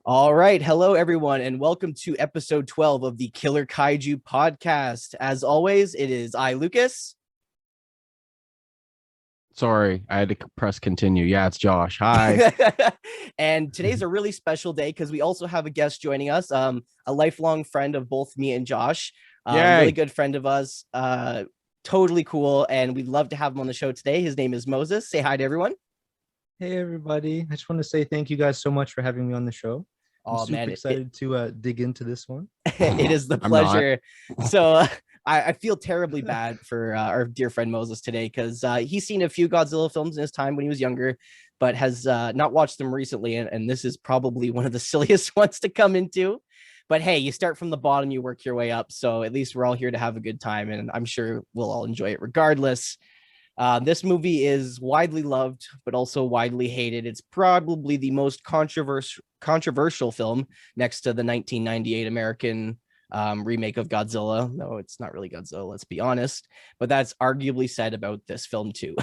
All right. Hello, everyone, and welcome to episode 12 of the Killer Kaiju podcast. As always, it is I, Lucas. Sorry, I had to press continue. Yeah, it's Josh. Hi. And today's a really special day because we also have a guest joining us, a lifelong friend of both me and Josh, really Yay. good friend of us, totally cool. And we'd love to have him on the show today. His name is Moses. Say hi to everyone. Hey everybody. I just want to say thank you guys so much for having me on the show. I'm Oh, super man, excited to dig into this one. it is the I'm not. pleasure. So I feel terribly bad for our dear friend Moses today because he's seen a few Godzilla films in his time when he was younger, but has not watched them recently. And this is probably one of the silliest ones to come into. But hey, you start from the bottom, you work your way up. So at least we're all here to have a good time. And I'm sure we'll all enjoy it regardless. This movie is widely loved, but also widely hated. It's probably the most controversial film next to the 1998 American remake of Godzilla. No, it's not really Godzilla, let's be honest. But that's arguably said about this film too.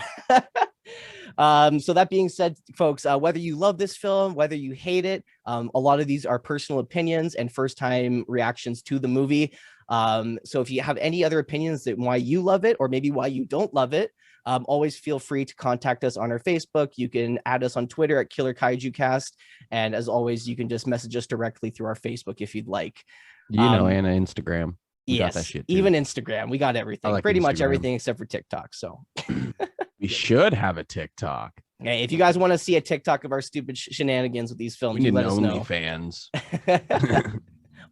So that being said, folks, whether you love this film, whether you hate it, a lot of these are personal opinions and first-time reactions to the movie. So if you have any other opinions that why you love it or maybe why you don't love it, always feel free to contact us on our Facebook. You can add us on Twitter at Killer Kaiju Cast. And as always, you can just message us directly through our Facebook if you'd like. And Instagram. We got that Yes, shit too. even Instagram. We got everything. like Pretty much Instagram. everything except for TikTok. So We should have a TikTok. hey, if you guys want to see a TikTok of our stupid shenanigans with these films, We need let an us know. OnlyFans.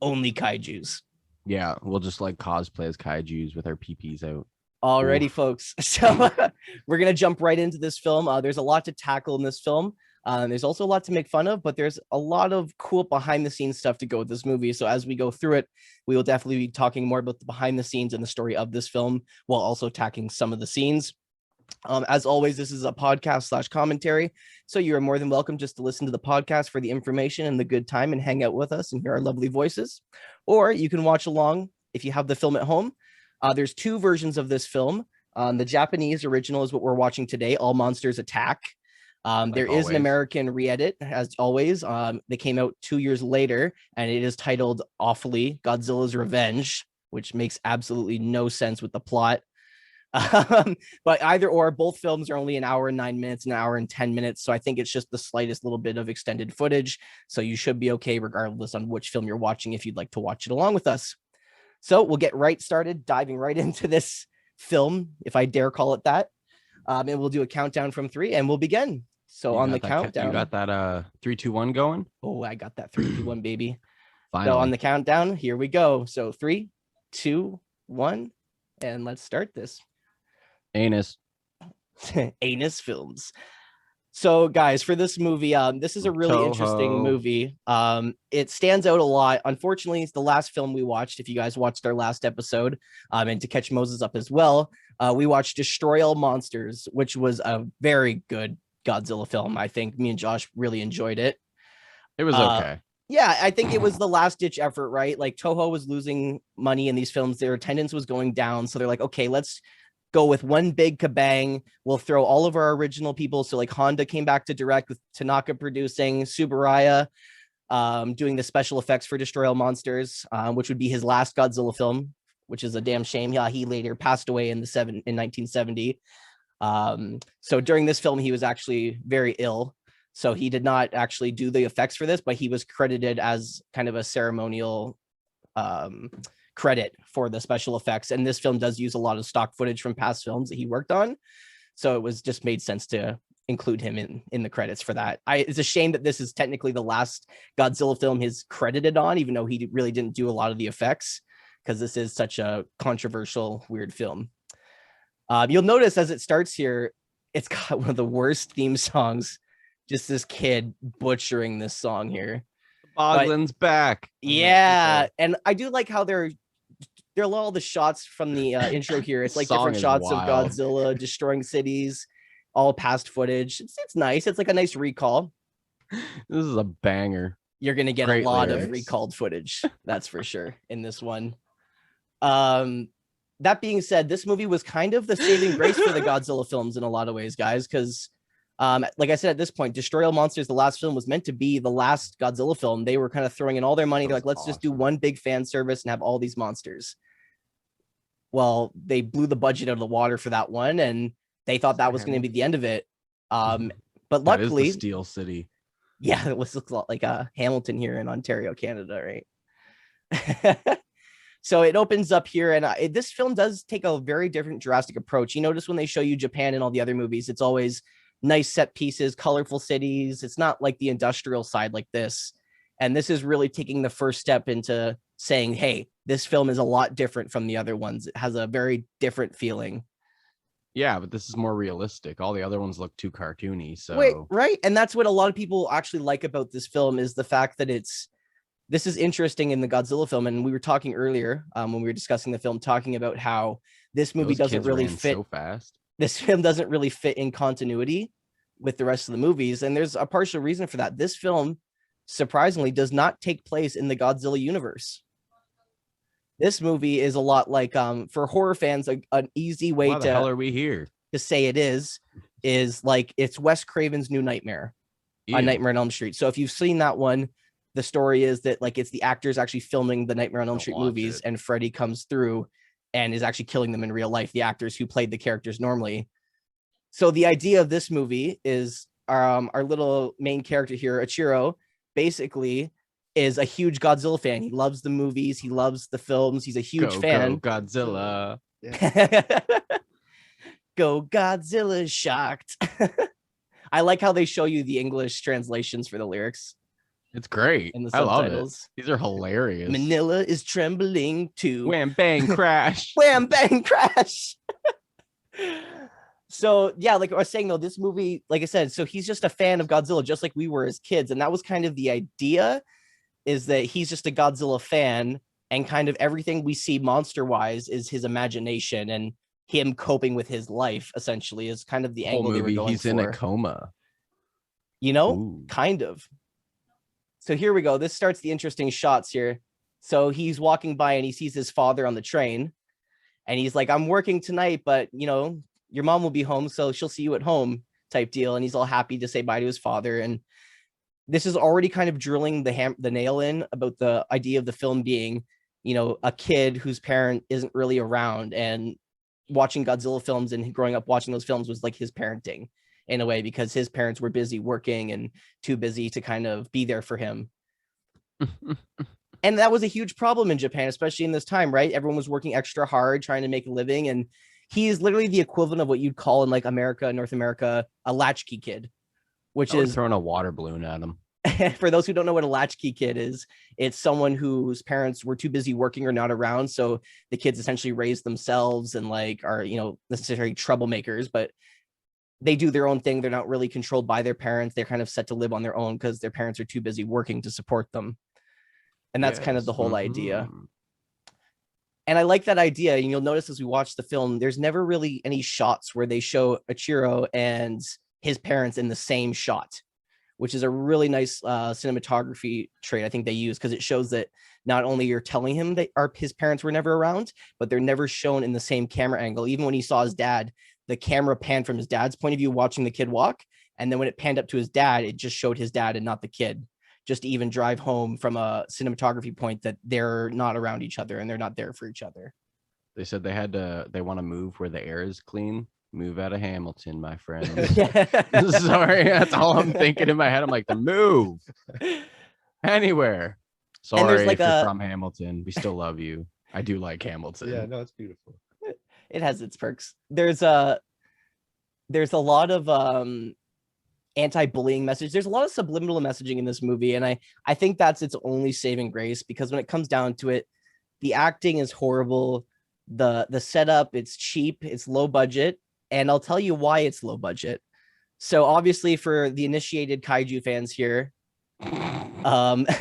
Only kaijus. Yeah, we'll just like cosplay as kaijus with our PPs out. Alrighty, Oof. folks. So we're gonna jump right into this film. There's a lot to tackle in this film. There's also a lot to make fun of, but there's a lot of cool behind the scenes stuff to go with this movie. So as we go through it, we will definitely be talking more about the behind the scenes and the story of this film, while also tackling some of the scenes. As always, this is a podcast / commentary, so you are more than welcome just to listen to the podcast for the information and the good time and hang out with us and hear our lovely voices. Or you can watch along if you have the film at home. There's two versions of this film. The Japanese original is what we're watching today, All Monsters Attack. There is an always. American re-edit, as always. They came out 2 years later, and it is titled awfully Godzilla's Revenge, which makes absolutely no sense with the plot. But either or, both films are only an hour and 9 minutes, an hour and 10 minutes. So I think it's just the slightest little bit of extended footage. So you should be okay regardless on which film you're watching if you'd like to watch it along with us. So we'll get right started, diving right into this film, if I dare call it that. And we'll do a countdown from 3 and we'll begin. So You on the got that countdown. You got that 3, 2, 1 going? Oh, I got that 3, 2, 1, baby. Finally. So on the countdown, here we go. So 3, 2, 1, and let's start this. Anus. Anus Films. So guys, for this movie, this is a really interesting Toho. movie. It stands out a lot. Unfortunately, it's the last film we watched. If you guys watched our last episode, and to catch Moses up as well, we watched Destroy All Monsters, which was a very good Godzilla film. I think me and Josh really enjoyed it. It was okay. Yeah, I think it was the last ditch effort, right? Like Toho was losing money in these films. Their attendance was going down. So they're like, okay, let's go with one big kabang. We'll throw all of our original people. So like Honda came back to direct with Tanaka producing, Tsuburaya doing the special effects for Destroy All Monsters, which would be his last Godzilla film, which is a damn shame. Yeah, he later passed away in 1970. So during this film, he was actually very ill. So he did not actually do the effects for this, but he was credited as kind of a ceremonial credit for the special effects. And this film does use a lot of stock footage from past films that he worked on. So it was just made sense to include him in the credits for that. It's a shame that this is technically the last Godzilla film he's credited on, even though he really didn't do a lot of the effects, because this is such a controversial, weird film. You'll notice as it starts here, it's got one of the worst theme songs. Just this kid butchering this song here. Boglin's back. Yeah, and I do like how they're all the shots from the intro here. It's like different shots of Godzilla destroying cities, all past footage. It's nice. It's like a nice recall. This is a banger. You're gonna get Great a lot lyrics. of recalled footage, that's for sure, in this one. That being said, this movie was kind of the saving grace for the Godzilla films in a lot of ways, guys, because Like I said, at this point, Destroy All Monsters, the last film, was meant to be the last Godzilla film. They were kind of throwing in all their money. That They're was like, let's just do awesome. one big fan service and have all these monsters. Well, they blew the budget out of the water for that one, and they thought that was going to be the end of it. But That is the luckily, Steel City. yeah, it looks a lot like Hamilton here in Ontario, Canada, right? So it opens up here, and this film does take a very different drastic approach. You notice when they show you Japan and all the other movies, it's always nice set pieces, colorful cities. It's not like the industrial side like this. And this is really taking the first step into saying, hey, this film is a lot different from the other ones. It has a very different feeling. Yeah, but this is more realistic. All the other ones look too cartoony. So Wait, right? And that's what a lot of people actually like about this film, is the fact that this is interesting in the Godzilla film. And we were talking earlier when we were discussing the film, talking about how this movie those doesn't kids really ran fit. so fast. This film doesn't really fit in continuity with the rest of the movies. And there's a partial reason for that. This film, surprisingly, does not take place in the Godzilla universe. This movie is a lot like, for horror fans, an easy way Why the hell are we here? to say it is like it's Wes Craven's New Nightmare, Ew. A Nightmare on Elm Street. So if you've seen that one, the story is that like it's the actors actually filming the Nightmare on Elm Don't Street watch movies, it. and Freddy comes through and is actually killing them in real life, the actors who played the characters normally. So the idea of this movie is our little main character here, Ichiro, basically is a huge Godzilla fan. He loves the movies, he loves the films, he's a huge fan. Go Godzilla. Go Godzilla shocked. I like how they show you the English translations for the lyrics It's great. in the I love it. subtitles. These are hilarious. Manila is trembling too. Wham bang crash. Wham bang crash. So yeah, like I was saying though, this movie, like I said, so he's just a fan of Godzilla, just like we were as kids, and that was kind of the idea, is that he's just a Godzilla fan, and kind of everything we see monster wise is his imagination and him coping with his life. Essentially, is kind of the Whole angle they were movie, going he's for. in a coma. You know, Ooh. kind of. So here we go. This starts the interesting shots here. So he's walking by and he sees his father on the train, and he's like, I'm working tonight, but you know, your mom will be home, so she'll see you at home type deal. And he's all happy to say bye to his father. And this is already kind of drilling the nail in about the idea of the film being, you know, a kid whose parent isn't really around, and watching Godzilla films and growing up watching those films was like his parenting in a way, because his parents were busy working and too busy to kind of be there for him. And that was a huge problem in Japan, especially in this time, right? Everyone was working extra hard trying to make a living, and he is literally the equivalent of what you'd call in like America, North America, a latchkey kid, which is throwing a water balloon at him. For those who don't know what a latchkey kid is, it's someone whose parents were too busy working or not around, so the kids essentially raise themselves and like are, you know, necessarily troublemakers, but they do their own thing. They're not really controlled by their parents. They're kind of set to live on their own because their parents are too busy working to support them. And that's kind of the whole idea. And I like that idea. And you'll notice as we watch the film, there's never really any shots where they show Ichiro and his parents in the same shot, which is a really nice cinematography trait I think they use, because it shows that not only you're telling him that his parents were never around, but they're never shown in the same camera angle. Even when he saw his dad, the camera panned from his dad's point of view watching the kid walk. And then when it panned up to his dad, it just showed his dad and not the kid, just to even drive home from a cinematography point that they're not around each other and they're not there for each other. They said they want to move where the air is clean. Move out of Hamilton, my friend. Sorry, that's all I'm thinking in my head. I'm like, the move anywhere. Sorry, like if you're from Hamilton, we still love you. I do like Hamilton. Yeah, no, it's beautiful. It has its perks. There's a lot of anti-bullying message. There's a lot of subliminal messaging in this movie, and I think that's its only saving grace, because when it comes down to it, the acting is horrible. The setup, it's cheap, it's low budget. And I'll tell you why it's low budget. So obviously, for the initiated kaiju fans here, Godzilla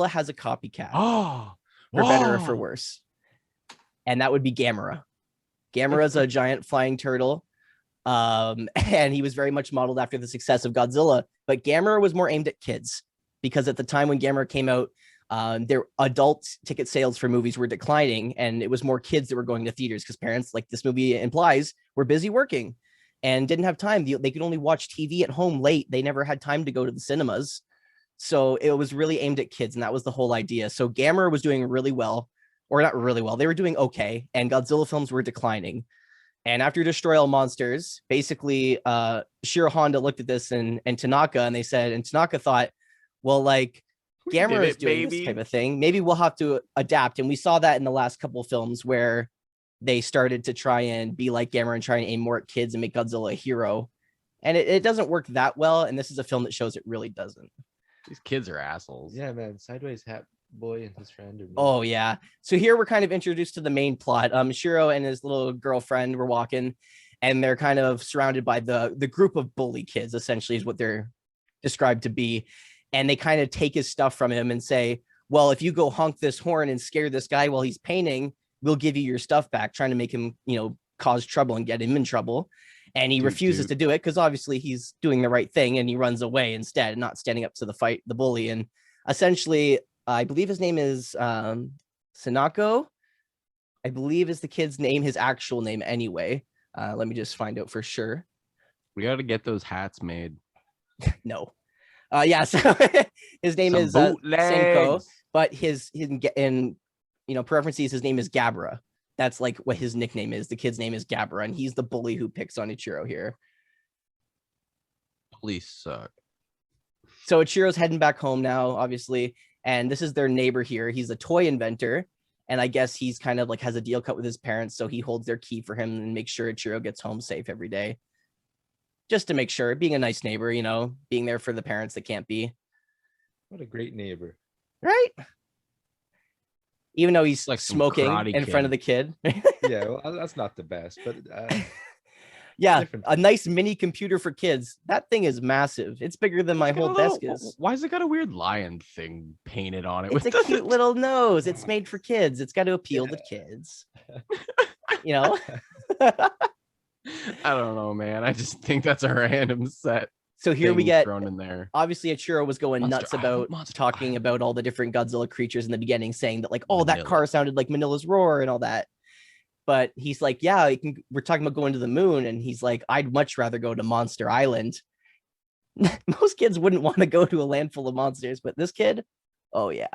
has a copycat, for better or for worse. And that would be Gamera. Gamera's a giant flying turtle. And he was very much modeled after the success of Godzilla. But Gamera was more aimed at kids, because at the time when Gamera came out, their adult ticket sales for movies were declining, and it was more kids that were going to theaters because parents, like this movie implies, were busy working. and didn't have time. They could only watch TV at home late. They never had time to go to the cinemas. So it was really aimed at kids, and that was the whole idea. So Gamera was doing really well, or not really well. They were doing okay, and Godzilla films were declining. And after Destroy All Monsters, basically, Shiro Honda looked at this and Tanaka, and they said, and Tanaka thought, well, like, Gamera is doing this type of thing. Maybe we'll have to adapt. And we saw that in the last couple of films where they started to try and be like Gamera and try and aim more at kids and make Godzilla a hero. And it doesn't work that well. And this is a film that shows it really doesn't. These kids are assholes. Yeah, man. Sideways Hat Boy and his friend. Oh, yeah. So here we're kind of introduced to the main plot. Shiro and his little girlfriend were walking, and they're kind of surrounded by the group of bully kids, essentially, is what they're described to be. And they kind of take his stuff from him and say, well, if you go honk this horn and scare this guy while he's painting, we'll give you your stuff back, trying to make him, cause trouble and get him in trouble. And he refuses to do it because obviously he's doing the right thing, and he runs away instead, not standing up to the bully. And essentially, I believe his name is Sanako, I believe is the kid's name, his actual name anyway. Let me just find out for sure. We got to get those hats made. No. Yeah, so his name is Senko, but his in parentheses, his name is Gabra. That's like what his nickname is. The kid's name is Gabra, and he's the bully who picks on Ichiro here. Police suck. So Ichiro's heading back home now, obviously, and this is their neighbor here. He's a toy inventor, and I guess he's kind of like has a deal cut with his parents, so he holds their key for him and makes sure Ichiro gets home safe every day. Just to make sure, being a nice neighbor, being there for the parents that can't be. What a great neighbor. Right? Even though he's like smoking in front of the kid. Yeah, well, that's not the best, but yeah, a nice mini computer for kids. That thing is massive. It's bigger than my whole desk is. Why has it got a weird lion thing painted on it? It's a cute little nose. It's made for kids. It's got to appeal to kids. I don't know, man. I just think that's a random set. So here we get thrown in there. Obviously, Ichiro was going nuts about talking about all the different Godzilla creatures in the beginning, saying that like, oh, that car sounded like Manila's roar and all that. But he's like, yeah, we're talking about going to the moon, and he's like, I'd much rather go to Monster Island. Most kids wouldn't want to go to a land full of monsters, but this kid, oh yeah.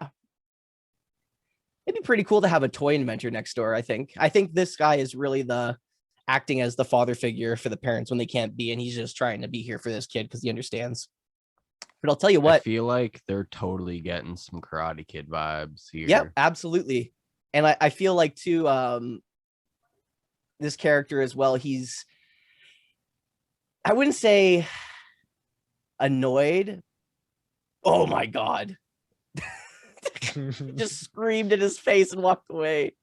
It'd be pretty cool to have a toy inventor next door. I think this guy is really acting as the father figure for the parents when they can't be, and he's just trying to be here for this kid because he understands. But I'll tell you what, I feel like they're totally getting some Karate Kid vibes here. Yep, absolutely. And I feel like too, this character as well, he's, I wouldn't say annoyed. Oh my God. Just screamed in his face and walked away.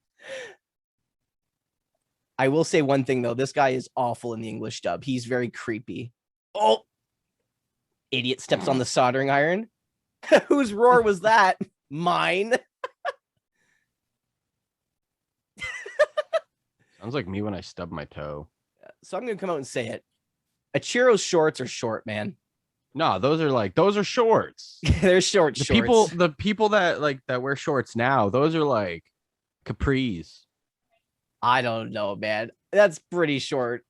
I will say one thing though, this guy is awful in the English dub. He's very creepy. Oh, idiot steps on the soldering iron. Whose roar was that? Mine. Sounds like me when I stub my toe. So I'm gonna come out and say it. Ichiro's shorts are short, man. No, those are shorts. They're short. The people that wear shorts now, those are like capris. I don't know, man. That's pretty short.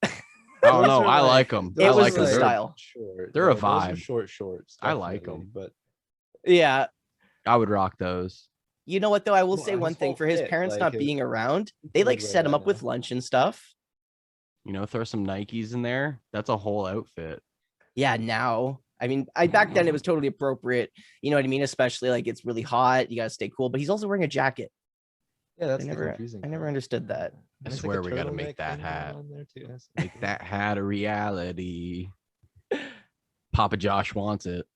Oh no, I like them. It was like the style. Short. They're a Those vibe. are short shorts. I like them, but yeah, I would rock those. You know what though? I will say one thing for his parents not being around. They like set him up with lunch and stuff. Throw some Nikes in there. That's a whole outfit. Yeah, now. I mean, back then it was totally appropriate. You know what I mean? Especially like it's really hot. You gotta stay cool. But he's also wearing a jacket. Yeah, that's confusing. I never understood that. I swear we gotta make that hat. Make that hat a reality. Papa Josh wants it.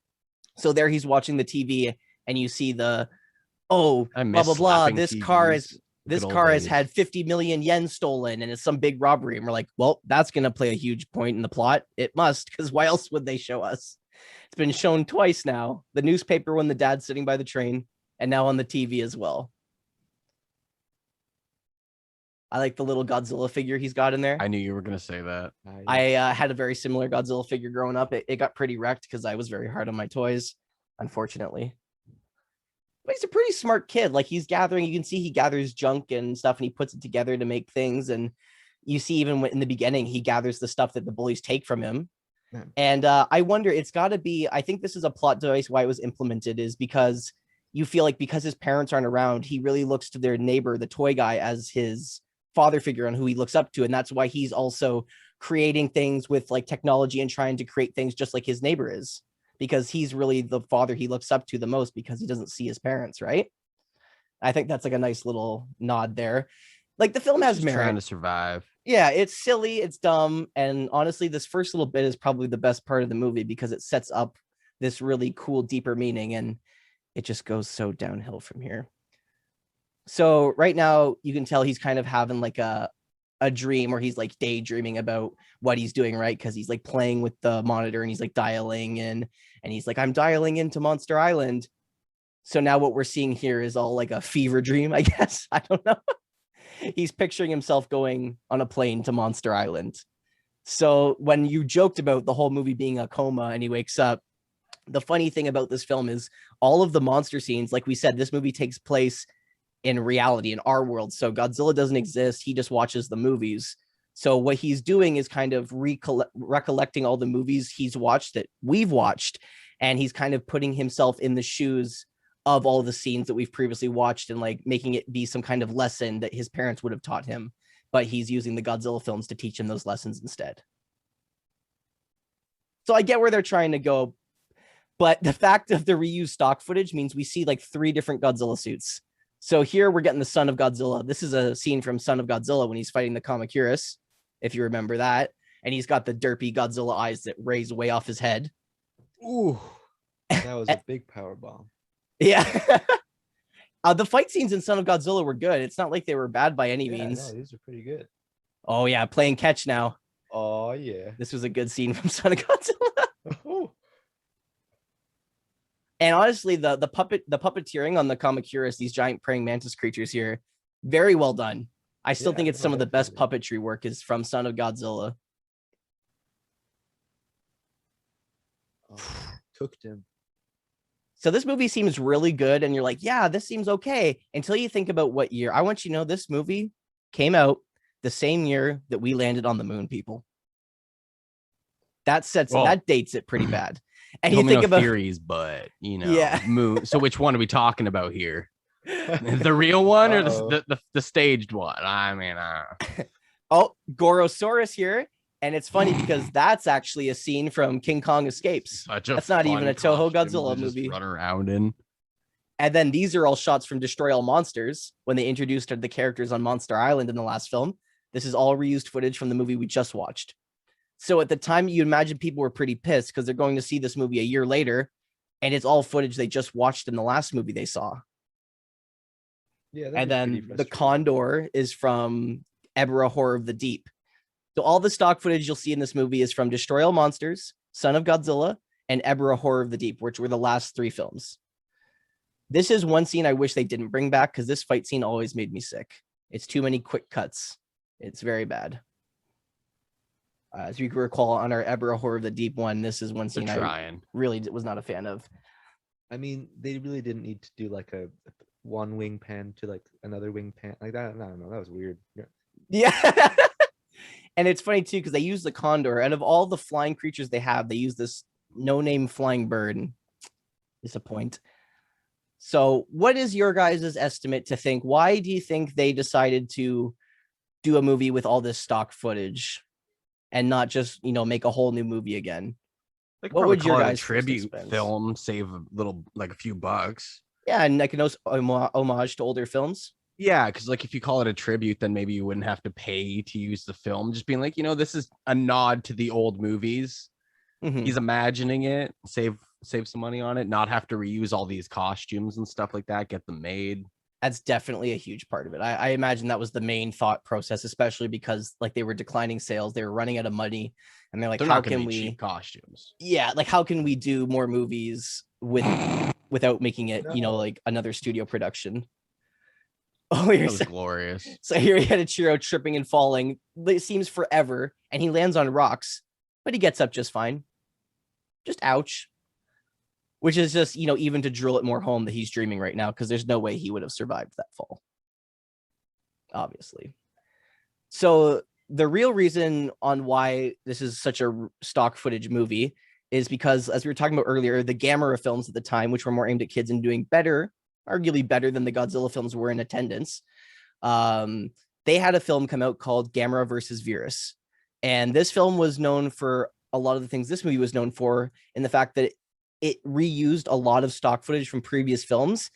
So there he's watching the TV, and you see blah blah blah. This TVs. car has had 50 million yen stolen, and it's some big robbery. And we're like, well, that's gonna play a huge point in the plot. It must, because why else would they show us? It's been shown twice now. The newspaper when the dad's sitting by the train, and now on the TV as well. I like the little Godzilla figure he's got in there. I knew you were going to say that. I had a very similar Godzilla figure growing up. It got pretty wrecked because I was very hard on my toys, unfortunately. But he's a pretty smart kid. Like he's gathering, you can see he gathers junk and stuff and he puts it together to make things. And You see, even in the beginning, he gathers the stuff that the bullies take from him. Yeah. And I wonder, it's got to be, I think this is a plot device why it was implemented, is because you feel like because his parents aren't around, he really looks to their neighbor, the toy guy, as his father figure on who he looks up to. And that's why he's also creating things with like technology and trying to create things just like his neighbor is, because he's really the father he looks up to the most because he doesn't see his parents, right? I think that's like a nice little nod there. Like the film has Just merit. trying to survive. Yeah, it's silly, it's dumb, and honestly, this first little bit is probably the best part of the movie because it sets up this really cool, deeper meaning, and it just goes so downhill from here. So right now, you can tell he's kind of having like a dream, or he's like daydreaming about what he's doing, right? Because he's like playing with the monitor and he's like dialing in, and he's like, I'm dialing into Monster Island. So now what we're seeing here is all like a fever dream, I guess. I don't know. He's picturing himself going on a plane to Monster Island. So when you joked about the whole movie being a coma and he wakes up, the funny thing about this film is all of the monster scenes, like we said, this movie takes place in reality, in our world. So Godzilla doesn't exist. He just watches the movies. So what he's doing is kind of recollecting all the movies he's watched that we've watched. And he's kind of putting himself in the shoes of all the scenes that we've previously watched and like making it be some kind of lesson that his parents would have taught him, but he's using the Godzilla films to teach him those lessons instead. So I get where they're trying to go, but the fact of the reused stock footage means we see like 3 different Godzilla suits. So here we're getting the Son of Godzilla. This is a scene from Son of Godzilla when he's fighting the Kamacuras, if you remember that. And he's got the derpy Godzilla eyes that raise way off his head. Ooh, that was a big power bomb. Yeah. The fight scenes in Son of Godzilla were good. It's not like they were bad by any means. No, these are pretty good. Oh yeah, playing catch now. Oh yeah. This was a good scene from Son of Godzilla. And honestly, the puppeteering on the Kamacuras, these giant praying mantis creatures here, very well done. I still think it's some of the best puppetry work is from Son of Godzilla. Cooked him. So this movie seems really good, and you're like, yeah, this seems okay, until you think about what year. I want you to know this movie came out the same year that we landed on the moon, people. That dates it pretty bad. And you think about theories, but you know, yeah. Moon. So which one are we talking about here? The real one or the staged one? I mean, oh, Gorosaurus here. And it's funny because that's actually a scene from King Kong Escapes. That's not even a Toho Godzilla movie. Run around in. And then these are all shots from Destroy All Monsters when they introduced the characters on Monster Island in the last film. This is all reused footage from the movie we just watched. So at the time, you imagine people were pretty pissed because they're going to see this movie a year later, and it's all footage they just watched in the last movie they saw. Yeah, and then the Condor is from Ebra Horror of the Deep. So all the stock footage you'll see in this movie is from Destroy All Monsters, Son of Godzilla, and Ebra Horror of the Deep, which were the last 3 films. This is one scene I wish they didn't bring back because this fight scene always made me sick. It's too many quick cuts. It's very bad. As you recall on our Ebra Horror of the Deep one, this is one scene I really was not a fan of. I mean, they really didn't need to do like a one wing pan to like another wing pan like that. I don't know. That was weird. Yeah. And it's funny too, because they use the Condor. Out of all the flying creatures they have, they use this no-name flying bird. Disappoint. So what is your guys' estimate to think? Why do you think they decided to do a movie with all this stock footage and not just, make a whole new movie again? What would your guys' tribute film save a little, like a few bucks? Yeah, and like an homage to older films. Yeah, because like if you call it a tribute, then maybe you wouldn't have to pay to use the film. Just being like, this is a nod to the old movies. Mm-hmm. He's imagining it, save some money on it, not have to reuse all these costumes and stuff like that, get them made. That's definitely a huge part of it. I imagine that was the main thought process, especially because like they were declining sales, they were running out of money, and they're like, how can we cheap costumes? Yeah, like how can we do more movies without making it, like another studio production? Oh, that was glorious. So here he had a Chiro tripping and falling. It seems forever, and he lands on rocks, but he gets up just fine. Just ouch. Which is just, even to drill it more home that he's dreaming right now, because there's no way he would have survived that fall. Obviously. So the real reason on why this is such a stock footage movie is because, as we were talking about earlier, the Gamera films at the time, which were more aimed at kids and doing better, arguably better than the Godzilla films were in attendance, they had a film come out called Gamera versus Virus. And this film was known for a lot of the things this movie was known for, in the fact that it reused a lot of stock footage from previous films,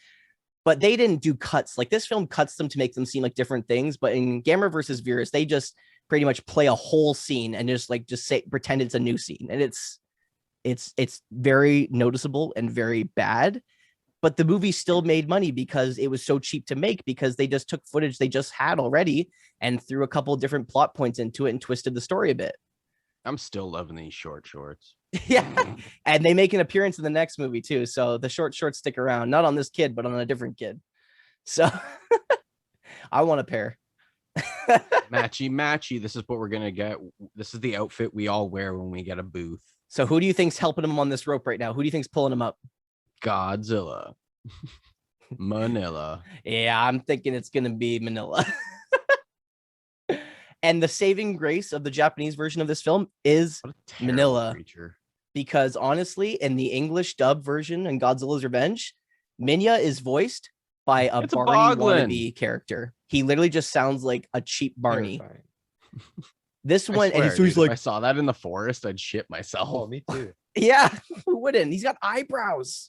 but they didn't do cuts. Like, this film cuts them to make them seem like different things. But in Gamera versus Virus, they just pretty much play a whole scene and just say, pretend it's a new scene. And it's very noticeable and very bad. But the movie still made money because it was so cheap to make, because they just took footage they just had already and threw a couple different plot points into it and twisted the story a bit. I'm still loving these shorts. Yeah. And they make an appearance in the next movie too. So the shorts stick around, not on this kid, but on a different kid. So I want a pair. Matchy. This is what we're going to get. This is the outfit we all wear when we get a booth. So who do you think's helping him on this rope right now? Who do you think's pulling him up? Godzilla. Manila. Yeah, I'm thinking it's going to be Manila. And the saving grace of the Japanese version of this film is Manila. Creature. Because honestly, in the English dub version in Godzilla's Revenge, Minya is voiced by a Barney wannabe character. He literally just sounds like a cheap Barney. This one, swear, and he's like, if I saw that in the forest, I'd shit myself. Oh, me too. Yeah, who wouldn't? He's got eyebrows.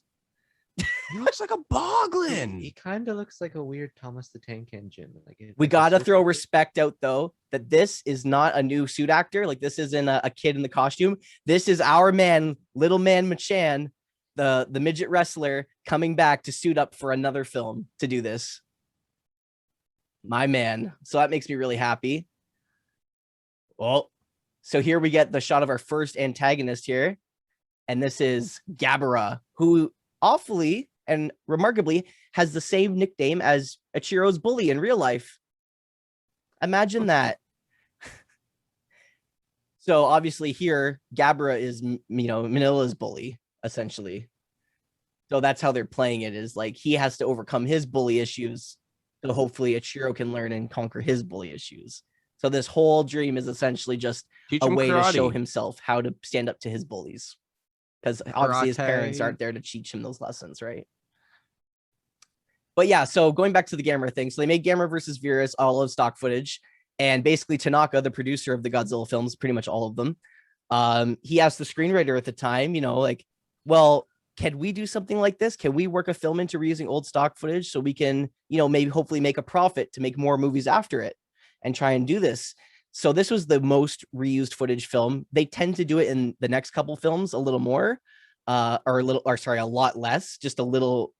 He looks like a boglin. He kind of looks like a weird Thomas the Tank Engine. We gotta throw respect out though, that this is not a new suit actor. Like, this isn't a kid in the costume. This is our man, Little Man Machan, the midget wrestler, coming back to suit up for another film to do this. My man. So that makes me really happy. Well, so here we get the shot of our first antagonist here. And this is Gabara, who awfully and remarkably has the same nickname as Ichiro's bully in real life. Imagine that. So obviously here, Gabara is, Manila's bully, essentially. So that's how they're playing it, is like he has to overcome his bully issues. So hopefully Ichiro can learn and conquer his bully issues. So this whole dream is essentially just a way to show himself how to stand up to his bullies. Because obviously his parents aren't there to teach him those lessons, right? But yeah, so going back to the Gamera thing. So they made Gamera versus Virus, all of stock footage. And basically Tanaka, the producer of the Godzilla films, pretty much all of them, he asked the screenwriter at the time, well, can we do something like this? Can we work a film into reusing old stock footage so we can, maybe hopefully make a profit to make more movies after it and try and do this? So this was the most reused footage film. They tend to do it in the next couple films a little more, a lot less, just a little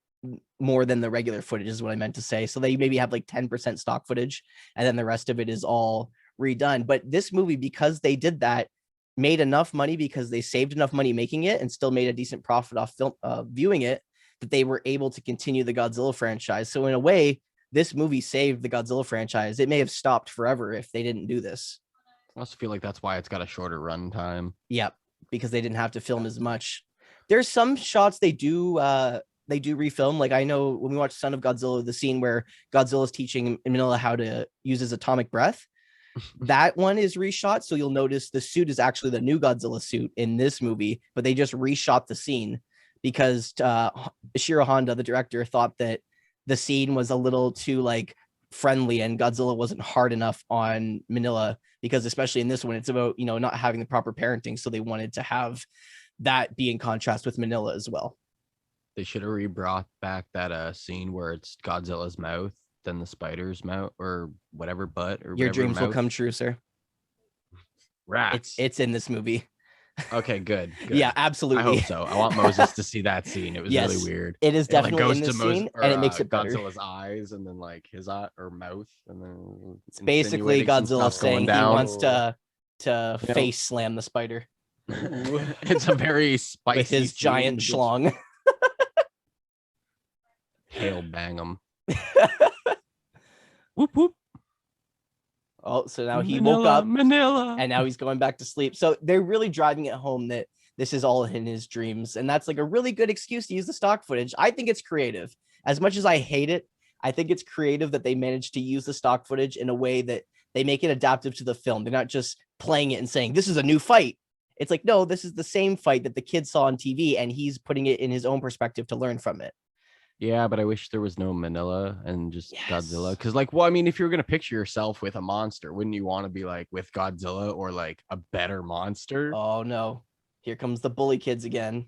more than the regular footage is what I meant to say. So they maybe have like 10% stock footage and then the rest of it is all redone. But this movie, because they did that, made enough money, because they saved enough money making it and still made a decent profit off film viewing it, that they were able to continue the Godzilla franchise. So in a way, this movie saved the Godzilla franchise. It may have stopped forever if they didn't do this. I also feel like that's why it's got a shorter run time. Yep, because they didn't have to film as much. There's some shots they do refilm. Like, I know when we watched Son of Godzilla, the scene where Godzilla's teaching Manila how to use his atomic breath, that one is reshot. So you'll notice the suit is actually the new Godzilla suit in this movie, but they just reshot the scene because Ishiro Honda, the director, thought that the scene was a little too friendly and Godzilla wasn't hard enough on Manila, because especially in this one, it's about, not having the proper parenting. So they wanted to have that be in contrast with Manila as well. They should have brought back that scene where it's Godzilla's mouth, then the spider's mouth, or whatever butt, or your dreams will come true, sir. Rats. It's in this movie. Okay, good. Yeah, absolutely. I hope so. I want Moses to see that scene. It was really weird. It is definitely in the scene, and it makes it better. Godzilla's eyes, and then his eye or mouth, and then it's basically Godzilla saying he wants to face slam the spider. It's a very spicy with his giant schlong. Hail bang him. Whoop whoop. Oh, so now he woke up, and now he's going back to sleep. So they're really driving it home that this is all in his dreams. And that's a really good excuse to use the stock footage. I think it's creative. As much as I hate it, I think it's creative that they managed to use the stock footage in a way that They make it adaptive to the film. They're not just playing it and saying, this is a new fight. It's like, no, this is the same fight that the kid saw on TV, and he's putting it in his own perspective to learn from it. Yeah, but I wish there was no Manila and just Yes. Godzilla. Because, like, well, I mean, if you're gonna picture yourself with a monster, wouldn't you want to be like with Godzilla or like a better monster? Oh no, here comes the bully kids again.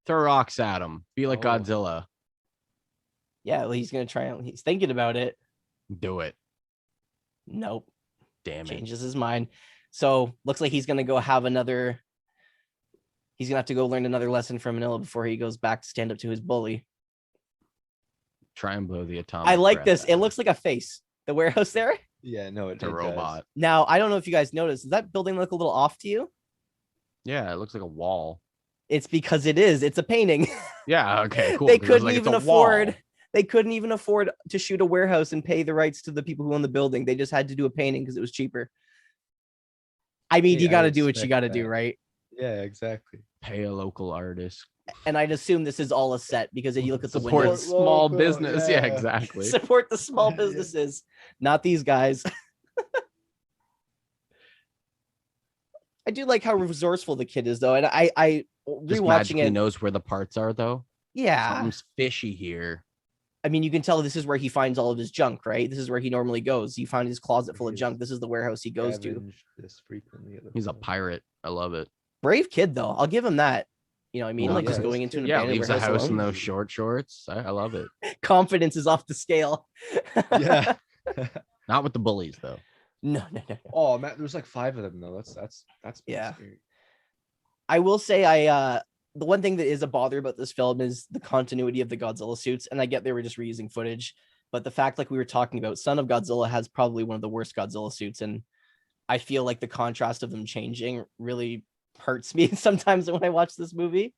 Throw rocks at him. Be like Oh. Godzilla. Yeah, well, he's gonna try. He's thinking about it. Do it. Nope. Damn it. Changes his mind. So looks like he's gonna go have another. He's gonna have to go learn another lesson from Manila before he goes back to stand up to his bully. Try and blow the atomic. I like breath this. at It him. looks like a face. The warehouse there. Yeah, no, It's a robot. Now I don't know if you guys noticed. Does that building look a little off to you? Yeah, it looks like a wall. It's because it is. It's a painting. Yeah. Okay. Cool. They because, couldn't like, it's even a afford. wall. They couldn't even afford to shoot a warehouse and pay the rights to the people who own the building. They just had to do a painting because it was cheaper. I mean, Hey, you I got to do what you respect got to do, that. right? Yeah, exactly. Pay a local artist. And I'd assume this is all a set because if you look at the Support windows, small local, business. Yeah, yeah. exactly. support the small Yeah. businesses, not these guys. I do like how resourceful the kid is, though, and I Just rewatching magically it. knows where the parts are, though. Yeah, Something's fishy here. I mean, you can tell this is where he finds all of his junk, right? This is where he normally goes. You find his closet full of He junk. is This is the warehouse he goes to. Scavenge this frequently at the He's a film. pirate. I love it. Brave kid, though. I'll give him that. You know what I mean? Oh, Like just yeah, going this into an kid- Yeah, abandoned leaves the warehouse house in alone. those short shorts. I love it. Confidence is off the scale. Yeah. Not with the bullies, though. No. Oh man, there's like 5 of them though. That's pretty Yeah. scary. I will say the one thing that is a bother about this film is the continuity of the Godzilla suits. And I get they were just reusing footage, but the fact, like we were talking about, Son of Godzilla has probably one of the worst Godzilla suits. And I feel like the contrast of them changing really hurts me sometimes when I watch this movie.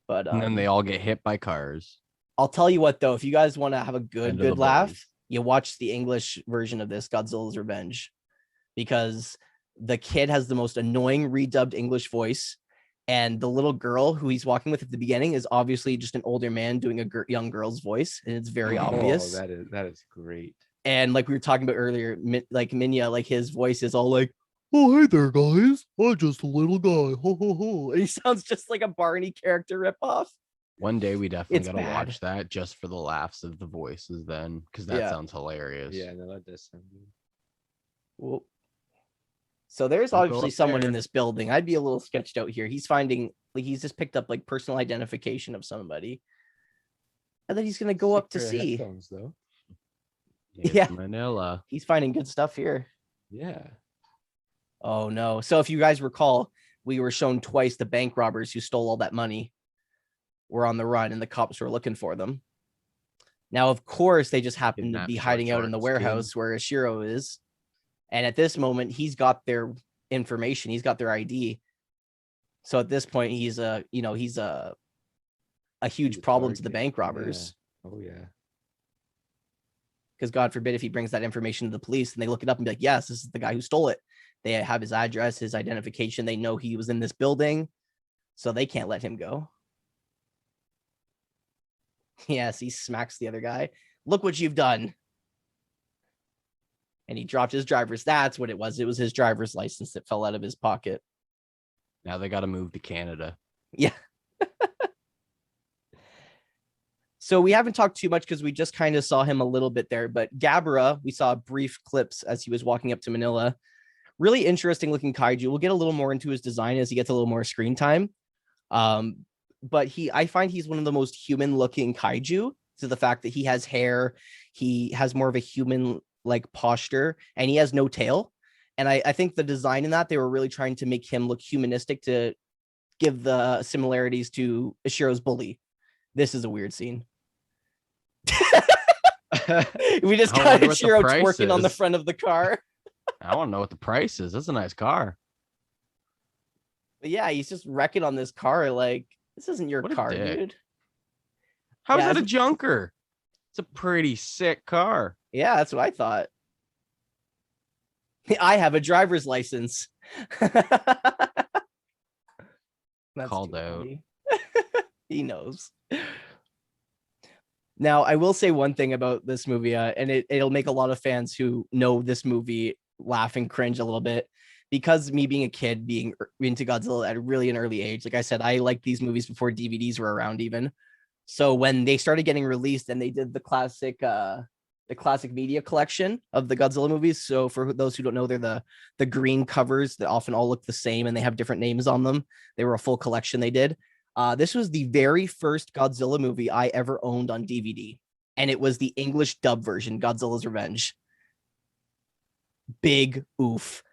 But And then they all get hit by cars. I'll tell you what, though, if you guys want to have a End good of the laugh, bullies. you watch the English version of this, Godzilla's Revenge, because the kid has the most annoying redubbed English voice. And the little girl who he's walking with at the beginning is obviously just an older man doing a young girl's voice. And it's very obvious. Oh, that is great. And like we were talking about earlier, like Minya, like his voice is all like, "Oh, hey there, guys. I'm just a little guy." Ho, ho, ho. And he sounds just like a Barney character ripoff. One day we definitely It's gotta bad. watch that just for the laughs of the voices then, because that Yeah. sounds hilarious. Yeah, no, that does sound good. Well, so there's Don't go obviously up someone in there. this building. I'd be a little sketched out here. He's finding, like, he's just picked up like personal identification of somebody, and then he's gonna go up to Sick pair of see. headphones, though. It's Yeah. Manila. He's finding good stuff here. Yeah. Oh no! So if you guys recall, we were shown twice the bank robbers who stole all that money were on the run, and the cops were looking for them. Now, of course, they just happen to Kidnapped be short hiding out in the shorts, kid. warehouse where Ishiro is. And at this moment, he's got their information. He's got their ID. So at this point, he's a huge a problem to the target, bank yeah. robbers. Oh yeah. Because God forbid if he brings that information to the police and they look it up and be like, yes, this is the guy who stole it. They have his address, his identification. They know he was in this building. So they can't let him go. Yes, he smacks the other guy. Look what you've done. And he dropped his driver's. That's what it was. It was his driver's license that fell out of his pocket. Now they gotta move to Canada. Yeah. So we haven't talked too much because we just kind of saw him a little bit there. But Gabara, we saw brief clips as he was walking up to Manila. Really interesting looking kaiju. We'll get a little more into his design as he gets a little more screen time. But I find he's one of the most human looking kaiju. So the fact that he has hair, he has more of a human like posture, and he has no tail. And I think the design in that, they were really trying to make him look humanistic to give the similarities to Ishiro's bully. This is a weird scene. We just I got wonder what the Ishiro price twerking on the is. front of the car. I want to know what the price is. That's a nice car. But yeah, he's just wrecking on this car. Like, this isn't your What a car, dick. dude. How's Yeah, that a it's- junker? It's a pretty sick car. Yeah, that's what I thought. I have a driver's license. That's Called too out. funny. He knows. Now, I will say one thing about this movie, and it'll make a lot of fans who know this movie laugh and cringe a little bit because me being a kid, being into Godzilla at really an early age. Like I said, I liked these movies before DVDs were around even. So when they started getting released and they did the classic media collection of the Godzilla movies. So for those who don't know, they're the green covers that often all look the same and they have different names on them. They were a full collection they did. This was the very first Godzilla movie I ever owned on DVD. And it was the English dub version, Godzilla's Revenge. Big oof.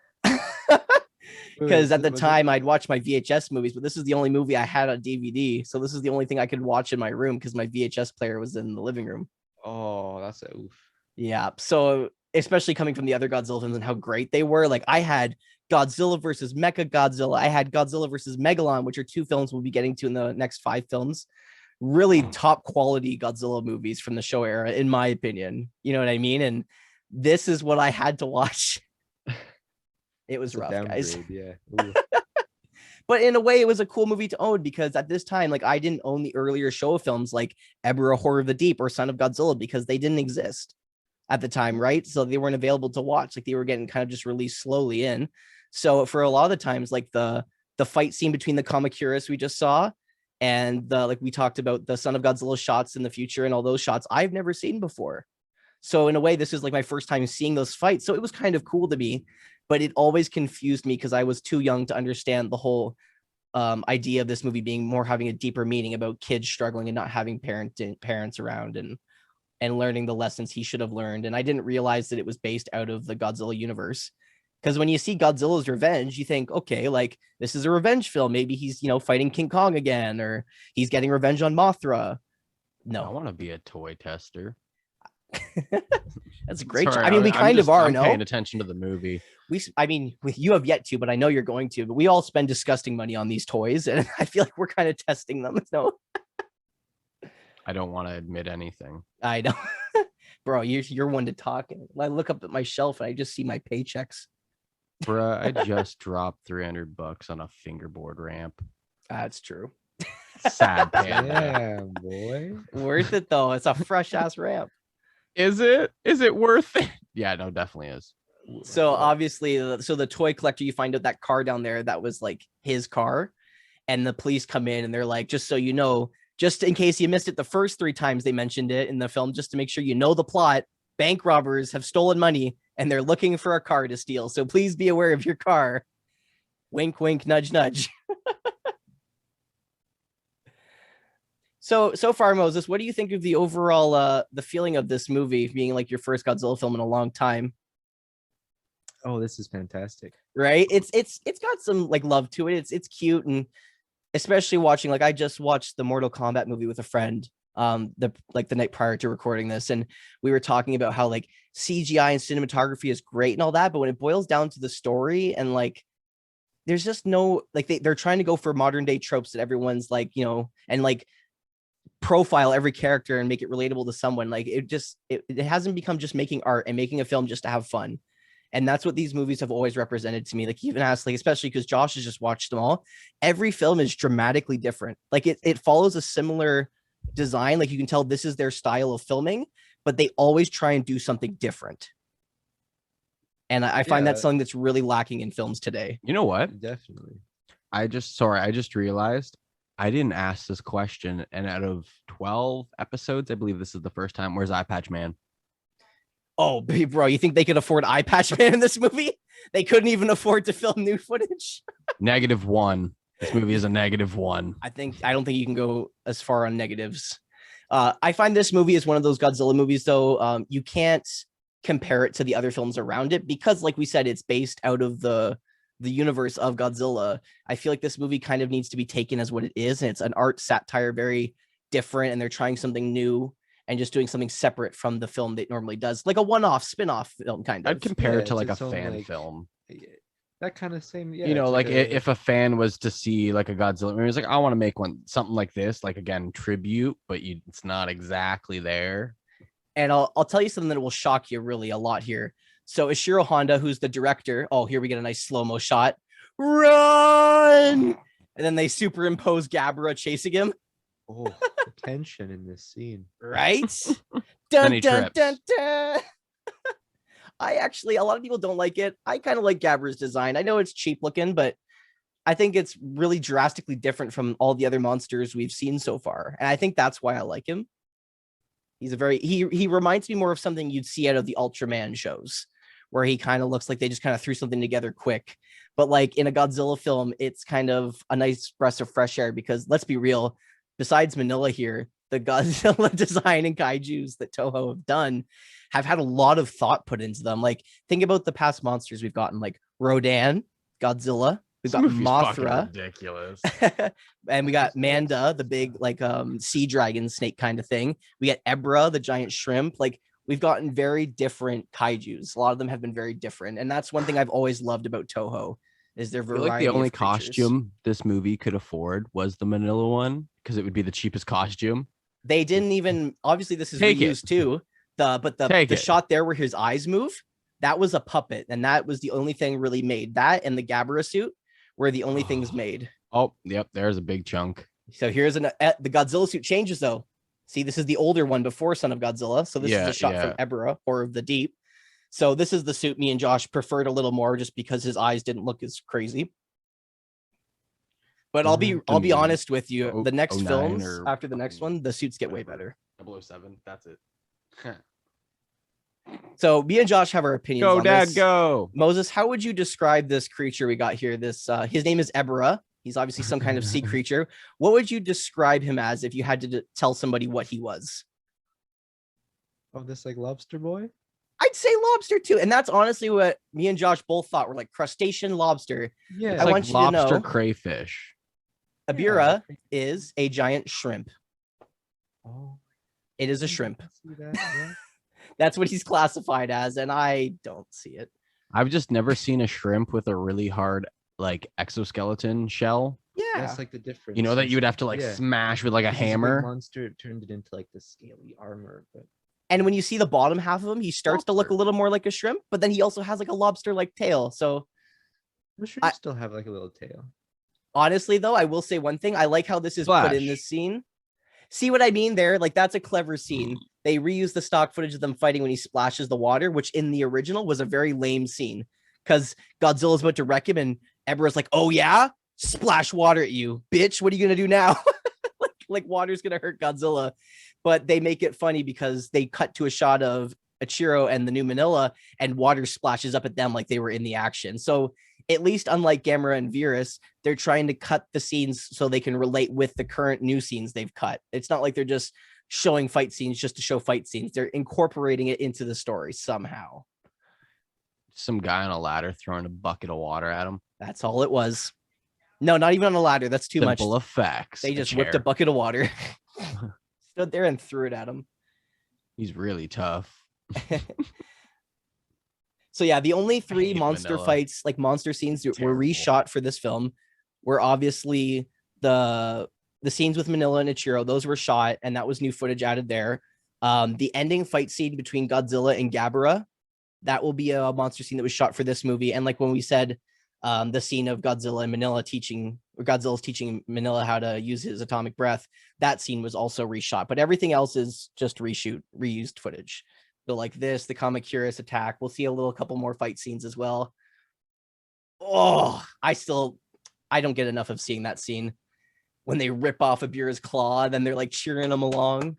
Because at the time I'd watch my VHS movies, but this is the only movie I had on DVD. So this is the only thing I could watch in my room because my VHS player was in the living room. Oh, that's a oof. Yeah. So especially coming from the other Godzilla films and how great they were, like I had Godzilla versus Mecha Godzilla. I had Godzilla versus Megalon, which are two films we'll be getting to in the next 5 films. Really top quality Godzilla movies from the show era, in my opinion. You know what I mean? And this is what I had to watch. It was rough, guys. Yeah. But in a way, it was a cool movie to own because at this time, like I didn't own the earlier Showa films like Ebirah Horror of the Deep or Son of Godzilla because they didn't exist at the time, right? So they weren't available to watch. Like they were getting kind of just released slowly in. So for a lot of the times, like the fight scene between the Kamacuras we just saw and the like we talked about the Son of Godzilla shots in the future and all those shots I've never seen before. So in a way, this is like my first time seeing those fights. So it was kind of cool to me, but it always confused me because I was too young to understand the whole idea of this movie being more having a deeper meaning about kids struggling and not having parents around and learning the lessons he should have learned. And I didn't realize that it was based out of the Godzilla universe. Because when you see Godzilla's Revenge, you think, okay, like this is a revenge film. Maybe he's, fighting King Kong again, or he's getting revenge on Mothra. No, I want to be a toy tester. That's a great. Sorry, I mean, we kind of are. I'm No, paying attention to the movie. You have yet to, but I know you're going to. But we all spend disgusting money on these toys, and I feel like we're kind of testing them. No, I don't want to admit anything. I know, bro. You're one to talk. I look up at my shelf and I just see my paychecks. Bruh, I just dropped $300 on a fingerboard ramp. That's true. Sad panda. Damn, boy. Worth it though. It's a fresh ass ramp. Is it? Is it worth it? Yeah, no, definitely is. So obviously, the toy collector, you find out that car down there that was like his car, and the police come in and they're like, just so you know, just in case you missed it the first 3 times they mentioned it in the film, just to make sure you know the plot, bank robbers have stolen money and they're looking for a car to steal. So please be aware of your car. Wink, wink, nudge, nudge. So far, Moses, what do you think of the overall the feeling of this movie being like your first Godzilla film in a long time? Oh, this is fantastic. Right? It's got some like love to it. It's cute, and especially watching, like I just watched the Mortal Kombat movie with a friend the night prior to recording this, and we were talking about how like CGI and cinematography is great and all that, but when it boils down to the story and like there's just no like they're trying to go for modern day tropes that everyone's like, and like profile every character and make it relatable to someone. Like it hasn't become just making art and making a film just to have fun. And that's what these movies have always represented to me. Like even as like, especially because Josh has just watched them all, every film is dramatically different. Like it follows a similar design. Like you can tell this is their style of filming, but they always try and do something different. And I find that's something that's really lacking in films today. You know what? Definitely. I just realized I didn't ask this question, and out of 12 episodes, I believe this is the first time. Where's Eye Patch Man? Oh, bro, you think they could afford Eye Patch Man in this movie? They couldn't even afford to film new footage. -1. This movie is a -1. I don't think you can go as far on negatives. I find this movie is one of those Godzilla movies, though. You can't compare it to the other films around it because, like we said, it's based out of the universe of Godzilla. I feel like this movie kind of needs to be taken as what it is, and it's an art satire, very different, and they're trying something new and just doing something separate from the film that it normally does, like a one-off spin-off film kind of. I'd compare it to like a its own, fan like, film. That kind of same, You know, like if a fan was to see like a Godzilla movie, it's like, I want to make something like this, like again, tribute, but it's not exactly there. And I'll tell you something that will shock you really a lot here. So Ishiro Honda, who's the director, oh, here we get a nice slow-mo shot. Run! And then they superimpose Gabra chasing him. Oh, the tension in this scene. Right? Then Dun, he dun, trips. dun, dun. A lot of people don't like it. I kind of like Gabbra's design. I know it's cheap looking, but I think it's really drastically different from all the other monsters we've seen so far. And I think that's why I like him. He's a very, he reminds me more of something you'd see out of the Ultraman shows, where he kind of looks like they just kind of threw something together quick. But like in a Godzilla film, it's kind of a nice breath of fresh air because let's be real, besides Manila here, the Godzilla design and kaijus that Toho have done have had a lot of thought put into them. Like think about the past monsters we've gotten, like Rodan, Godzilla, we've got Mothra, ridiculous. and we got Manda, the big like sea dragon snake kind of thing. We got Ebra, the giant shrimp. Like we've gotten very different kaijus. A lot of them have been very different, and that's one thing I've always loved about Toho is their I feel variety. like the only of creatures. costume this movie could afford was the Manila one because it would be the cheapest costume. They didn't even, obviously this is Take reused too. The shot there where his eyes move, that was a puppet, and that was the only thing really made. That and the Gabbara suit were the only things made. Oh, yep, there's a big chunk. So here's the Godzilla suit changes though. See, this is the older one before Son of Godzilla. So this is a shot from Ebra, or of the Deep. So this is the suit me and Josh preferred a little more just because his eyes didn't look as crazy. But I'll be honest with you. The next films after the next one, the suits get way better. 007, that's it. So me and Josh have our opinions. Go, on Dad, this. go. Moses, how would you describe this creature we got here? This his name is Ebra. He's obviously some kind of sea creature. What would you describe him as if you had to tell somebody what he was? Oh, this like lobster boy? I'd say lobster too. And that's honestly what me and Josh both thought. We're like crustacean lobster. Yeah, It's I like want you to lobster know crayfish. Abira is a giant shrimp. Oh, It is a shrimp. I see that, yeah. That's what he's classified as, and I don't see it. I've just never seen a shrimp with a really hard like exoskeleton shell. Yeah. That's like the difference. You know that you would have to like smash with like a This is big hammer. monster turned it into like the scaly armor, but And when you see the bottom half of him, he starts to look a little more like a shrimp, but then he also has like a lobster-like tail. So the shrimp still have like a little tail. honestly, though, I will say one thing. I like how this is put in this scene. See what I mean there? Like, that's a clever scene. They reuse the stock footage of them fighting when he splashes the water, which in the original was a very lame scene because Godzilla's about to wreck him and Ebra's like, oh yeah? Splash water at you, bitch. What are you going to do now? like water's going to hurt Godzilla. But they make it funny because they cut to a shot of Ichiro and the new Manila and water splashes up at them like they were in the action. So at least unlike Gamera and Virus, they're trying to cut the scenes so they can relate with the current new scenes they've cut. It's not like they're just showing fight scenes just to show fight scenes. They're incorporating it into the story somehow. Some guy on a ladder throwing a bucket of water at him. That's all it was. No, not even on a ladder. That's too much. Simple effects. They just whipped a bucket of water, stood there and threw it at him. He's really tough. So yeah, the only three monster fights, like monster scenes that were reshot for this film were obviously the scenes with Manila and Ichiro. Those were shot and that was new footage added there. The ending fight scene between Godzilla and Gabbara, that will be a monster scene that was shot for this movie. And like when we said, the scene of Godzilla and Manila Godzilla's teaching Manila how to use his atomic breath, that scene was also reshot, but everything else is just reused footage. So like this, the Kamakura's attack, we'll see a couple more fight scenes as well. Oh, I don't get enough of seeing that scene when they rip off Abira's claw and then they're like cheering him along.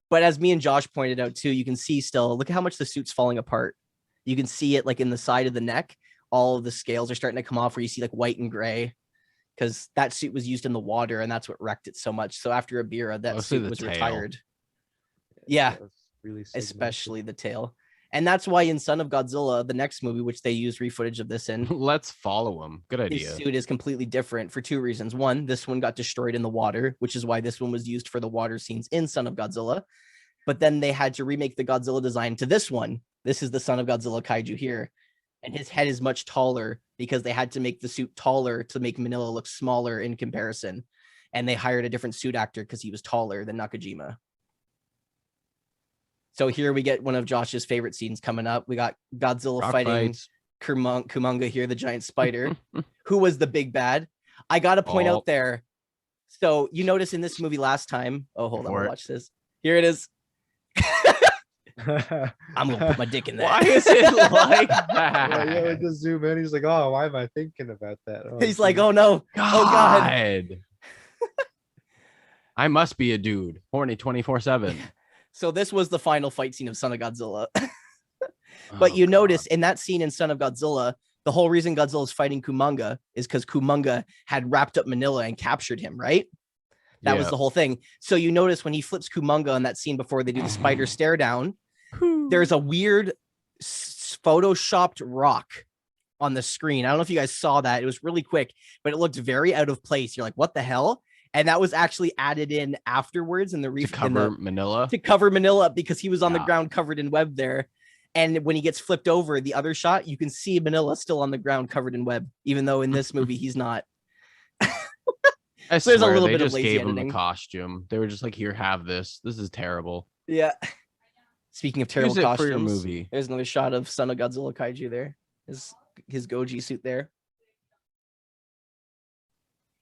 But as me and Josh pointed out too, you can see still, look at how much the suit's falling apart. You can see it like in the side of the neck. All of the scales are starting to come off where you see like white and gray because that suit was used in the water and that's what wrecked it so much. So after Abira, that suit was retired. Yeah, really especially the tail. And that's why in Son of Godzilla, the next movie, which they use refootage of this in, let's follow him. Good idea. His suit is completely different for two reasons. One, this one got destroyed in the water, which is why this one was used for the water scenes in Son of Godzilla. But then they had to remake the Godzilla design to this one. This is the Son of Godzilla kaiju here. And his head is much taller because they had to make the suit taller to make Manila look smaller in comparison. And they hired a different suit actor because he was taller than Nakajima. So here we get one of Josh's favorite scenes coming up. We got Godzilla fighting Kumonga here, the giant spider, who was the big bad. I got to point out there. So you notice in this movie last time. Oh, hold on. Watch this. Here it is. I'm gonna put my dick in Why that. is it like Yeah, like that? just zoom in. He's like, oh, why am I thinking about that? Oh, He's like, geez. oh no, oh god. God. I must be a dude. Horny 24/7. So this was the final fight scene of Son of Godzilla. But Oh, you God. notice in that scene in Son of Godzilla, the whole reason Godzilla is fighting Kumonga is because Kumonga had wrapped up Manila and captured him, right? That was Yeah. the whole thing. So you notice when he flips Kumonga on that scene before they do the spider stare down, there's a weird photoshopped rock on the screen. I don't know if you guys saw that. It was really quick, but it looked very out of place. You're like, what the hell? And that was actually added in afterwards in the to cover Manila. to cover Manila because he was on the Yeah. ground covered in web there. And when he gets flipped over, the other shot, you can see Manila still on the ground covered in web, even though in this movie he's not. I So there's a swear, little they bit of just lazy gave him editing. the costume. They were just like, here, have this. This is terrible. Yeah. Speaking of terrible Use it costumes, for your movie. there's another shot of Son of Godzilla Kaiju there. His Goji suit there.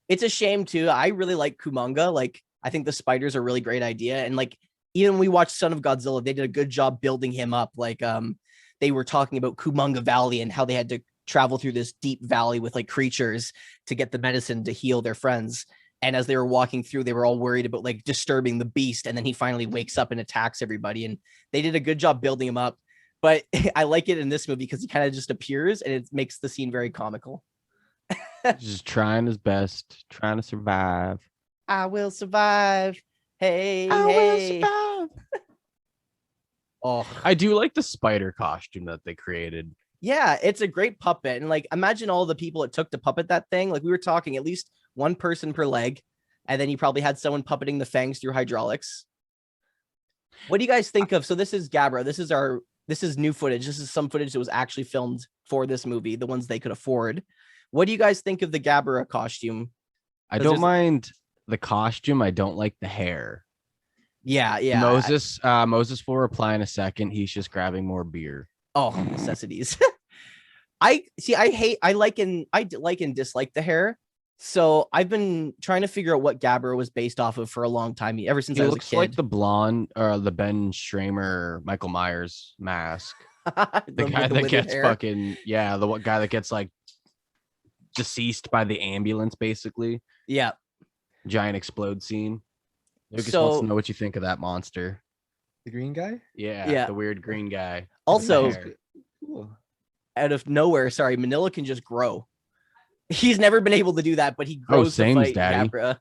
It's a shame too. I really like Kumonga. Like, I think the spiders are a really great idea. And like, even when we watched Son of Godzilla, they did a good job building him up. Like, they were talking about Kumonga Valley and how they had to travel through this deep valley with like creatures to get the medicine to heal their friends. And as they were walking through, they were all worried about like disturbing the beast. And then he finally wakes up and attacks everybody. And they did a good job building him up. But I like it in this movie because he kind of just appears and it makes the scene very comical. Just trying his best, trying to survive. I will survive. Hey, I will hey. survive. Oh, I do like the spider costume that they created. yeah, it's a great puppet. And like, imagine all the people it took to puppet that thing. Like, we were talking at least one person per leg. And then you probably had someone puppeting the fangs through hydraulics. What do you guys think of? So this is Gabra. This is new footage. This is some footage that was actually filmed for this movie, the ones they could afford. What do you guys think of the Gabra costume? I don't mind the costume. I don't like the hair. Yeah. Moses will reply in a second. He's just grabbing more beer. Oh, necessities. I like and dislike the hair. So I've been trying to figure out what Gabra was based off of for a long time. Ever since I was a kid. He looks like the blonde or the Ben Stramer Michael Myers mask. The guy that gets fucking the guy that gets like deceased by the ambulance, basically. Yeah. Giant explode scene. Lucas wants to know what you think of that monster. The green guy? Yeah. The weird green guy. Also, cool. Out of nowhere, sorry, Manila can just grow. He's never been able to do that, but he grows to fight Gabra.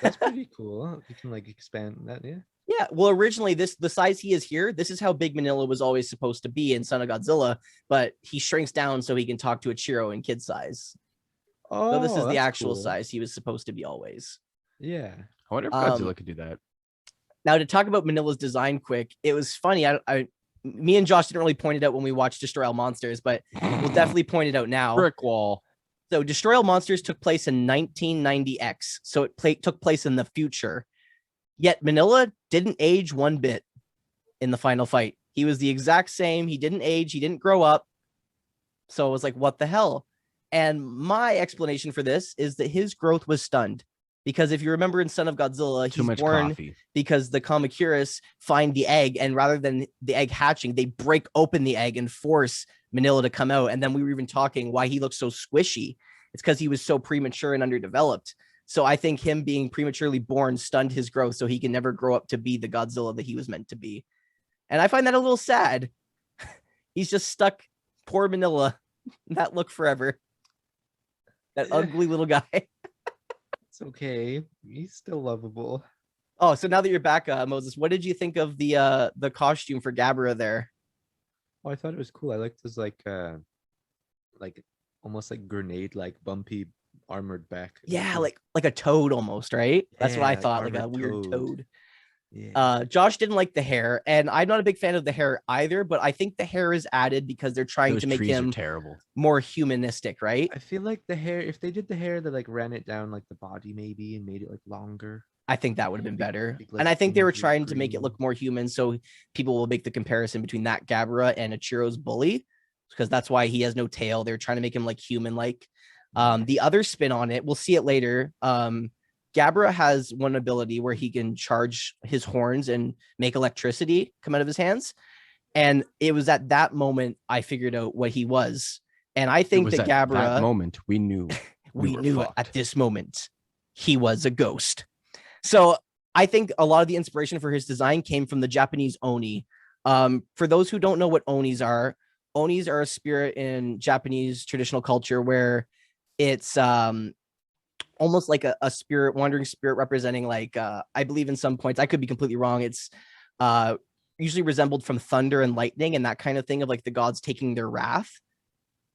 That's pretty cool. You can like expand that, yeah. Yeah, well, originally the size he is here, this is how big Manila was always supposed to be in Son of Godzilla, but he shrinks down so he can talk to a Chiro in kid size. So this is the actual size he was supposed to be always. Yeah. I wonder if Godzilla could do that. Now, to talk about Manila's design quick, it was funny. Me and Josh didn't really point it out when we watched Destroy All Monsters, but we'll definitely point it out now. Brick wall. So Destroy All Monsters took place in 1990X. So it took place in the future. Yet Manila didn't age one bit in the final fight. He was the exact same. He didn't age. He didn't grow up. So it was like, what the hell? And my explanation for this is that his growth was stunned. Because if you remember in Son of Godzilla, he's born because the Kamacuras find the egg, and rather than the egg hatching, they break open the egg and force Manila to come out. And then we were even talking why he looks so squishy. It's because he was so premature and underdeveloped. So I think him being prematurely born stunned his growth, so he can never grow up to be the Godzilla that he was meant to be. And I find that a little sad. He's just stuck, poor Manila, in that look forever. That ugly little guy. It's okay. He's still lovable. Oh, so now that you're back, Moses, what did you think of the costume for Gabra there? Oh, I thought it was cool. I liked his like almost like grenade, like bumpy armored back. Yeah, like a toad almost, right? That's what I thought, like a weird toad. Yeah. Josh didn't like the hair, and I'm not a big fan of the hair either, but I think the hair is added because they're trying to make him more humanistic, right? I feel like the hair, if they did the hair, they like ran it down like the body maybe and made it like longer. I think that would have been better. And I think they were trying to make it look more human, so people will make the comparison between that Gabra and Ichiro's bully, because that's why he has no tail. They're trying to make him like human-like. The other spin on it, we'll see it later. Gabra has one ability where he can charge his horns and make electricity come out of his hands. And it was at that moment I figured out what he was. And I It think was that at that Gabra, moment we knew we were knew fucked. at this moment he was a ghost. So I think a lot of the inspiration for his design came from the Japanese Oni. For those who don't know what Onis are a spirit in Japanese traditional culture where it's almost like a spirit, wandering spirit representing like I believe in some points, I could be completely wrong. It's uh usually resembled from thunder and lightning and that kind of thing of like the gods taking their wrath.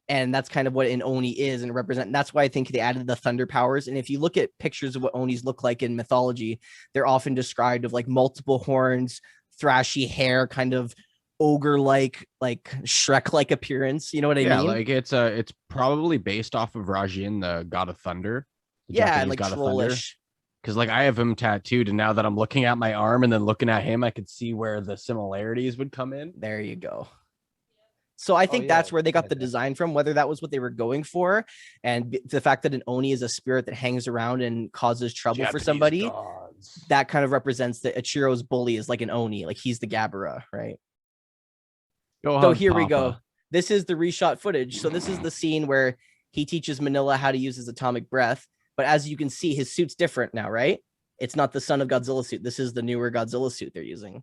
And that's kind of what an Oni is and represent. That's why I think they added the thunder powers. And if you look at pictures of what Onis look like in mythology, they're often described of like multiple horns, thrashy hair, kind of ogre like Shrek like appearance. You know what I Yeah, mean? like it's probably based off of Rajin, the god of thunder, the Yeah, and Japanese like god of thunder. trollish. Because like I have him tattooed, and now that I'm looking at my arm and then looking at him, I could see where the similarities would come in. There you go. So I think yeah, that's where they got yeah, the definitely. design from, whether that was what they were going for. And the fact that an Oni is a spirit that hangs around and causes trouble for Japanese somebody, gods. that kind of represents that Ichiro's bully is like an Oni, like he's the Gabara, right? Go So hug here we go. Papa. This is the reshot footage. So this is the scene where he teaches Manila how to use his atomic breath. But as you can see, his suit's different now, right? It's not the Son of Godzilla suit. This is the newer Godzilla suit they're using.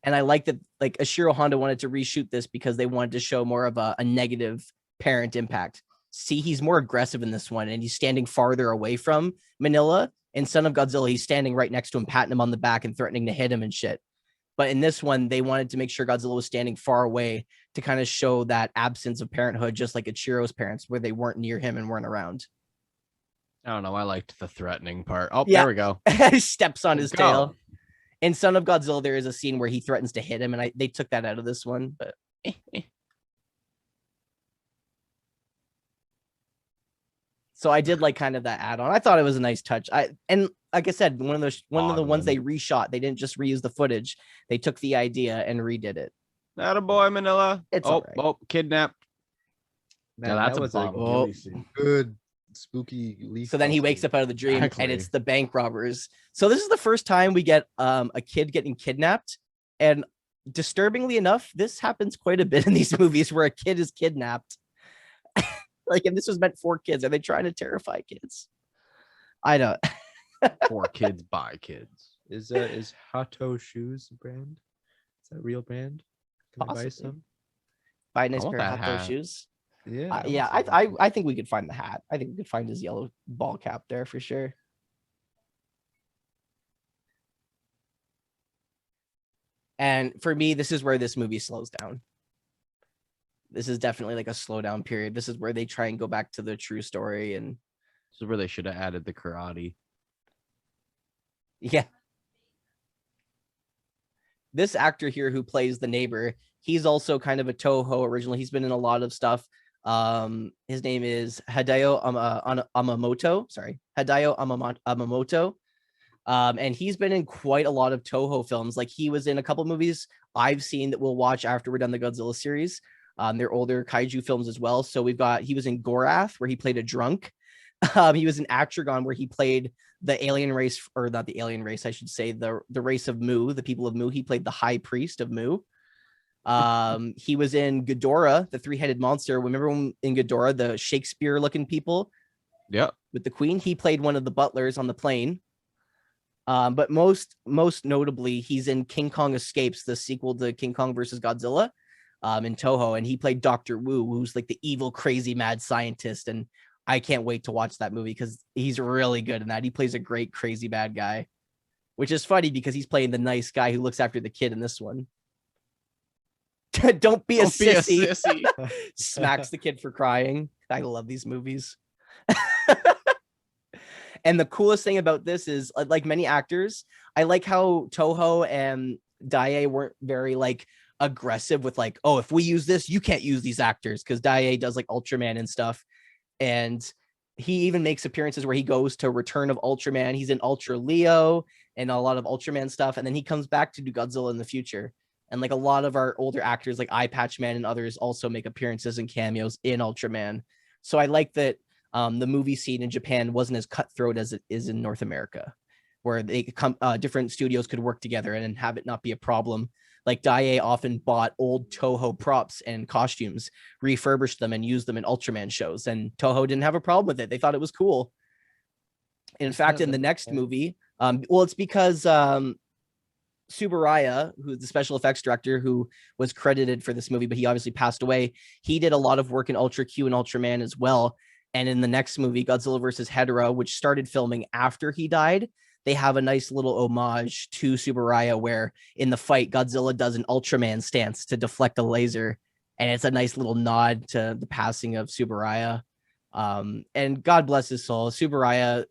And I like that, like Ashiro Honda wanted to reshoot this because they wanted to show more of a negative parent impact. See, he's more aggressive in this one, and he's standing farther away from Manila. In Son of Godzilla, he's standing right next to him, patting him on the back and threatening to hit him and shit. But in this one, they wanted to make sure Godzilla was standing far away to kind of show that absence of parenthood, just like Ichiro's parents, where they weren't near him and weren't around. I don't know. I liked the threatening part. Oh, Yeah. there we go. He steps on his Go. tail. In Son of Godzilla, there is a scene where he threatens to hit him, and they took that out of this one. But so I did like kind of that add-on. I thought it was a nice touch. And like I said, one of the ones they reshot. They didn't just reuse the footage; they took the idea and redid it. Not a boy, Manila. It's oh, all right. oh, kidnapped. Man, Yeah, that's that a was bomb. Oh. good spooky leaf. So then he wakes costume. up out of the dream, Exactly. and it's the bank robbers. So this is the first time we get a kid getting kidnapped, and disturbingly enough, this happens quite a bit in these movies where a kid is kidnapped. Like, if this was meant for kids, are they trying to terrify kids? I don't. For kids by kids. Is Hato Shoes a brand? Is that a real brand? Can I buy Possibly. some? Buy a nice I want pair of that Hato hat. shoes. Yeah. Yeah, want some. I think we could find the hat. I think we could find his yellow ball cap there for sure. And for me, this is where this movie slows down. This is definitely like a slowdown period. This is where they try and go back to the true story. And This is where they should have added the karate. yeah. This actor here who plays the neighbor, he's also kind of a Toho original. He's been in a lot of stuff. His name is Hideo Amamoto. Sorry, Hideo Amamoto. And he's been in quite a lot of Toho films. Like, he was in a couple movies I've seen that we'll watch after we're done the Godzilla series. They're older Kaiju films as well. So he was in Gorath, where he played a drunk. He was in Atragon, where he played the alien race, or not the alien race, I should say, the race of Mu, the people of Mu. He played the high priest of Mu. He was in Ghidorah, the three-headed monster. Remember when in Ghidorah, the Shakespeare-looking people? Yep. With the queen, he played one of the butlers on the plane. But most notably, he's in King Kong Escapes, the sequel to King Kong versus Godzilla, in Toho, and he played Dr. Wu, who's like the evil, crazy, mad scientist. And I can't wait to watch that movie because he's really good in that. He plays a great, crazy, bad guy, which is funny because he's playing the nice guy who looks after the kid in this one. Don't be a sissy. Smacks the kid for crying. I love these movies. And the coolest thing about this is, like many actors, I like how Toho and Daiei weren't very like aggressive with like, oh, if we use this, you can't use these actors, because Daiei does like Ultraman and stuff. And he even makes appearances where he goes to Return of Ultraman. He's in Ultra Leo and a lot of Ultraman stuff. And then he comes back to do Godzilla in the future. And like a lot of our older actors like Eye Patch Man and others also make appearances and cameos in Ultraman. So I like that the movie scene in Japan wasn't as cutthroat as it is in North America, where they different studios could work together and have it not be a problem. Like Daiei often bought old Toho props and costumes, refurbished them, and used them in Ultraman shows. And Toho didn't have a problem with it. They thought it was cool. In fact, in the next movie, well, it's because Tsuburaya, who's the special effects director who was credited for this movie, but he obviously passed away. He did a lot of work in Ultra Q and Ultraman as well. And in the next movie, Godzilla vs. Hedorah, which started filming after he died, they have a nice little homage to Tsuburaya where in the fight, Godzilla does an Ultraman stance to deflect a laser. And it's a nice little nod to the passing of Tsuburaya. And God bless his soul. Tsuburaya,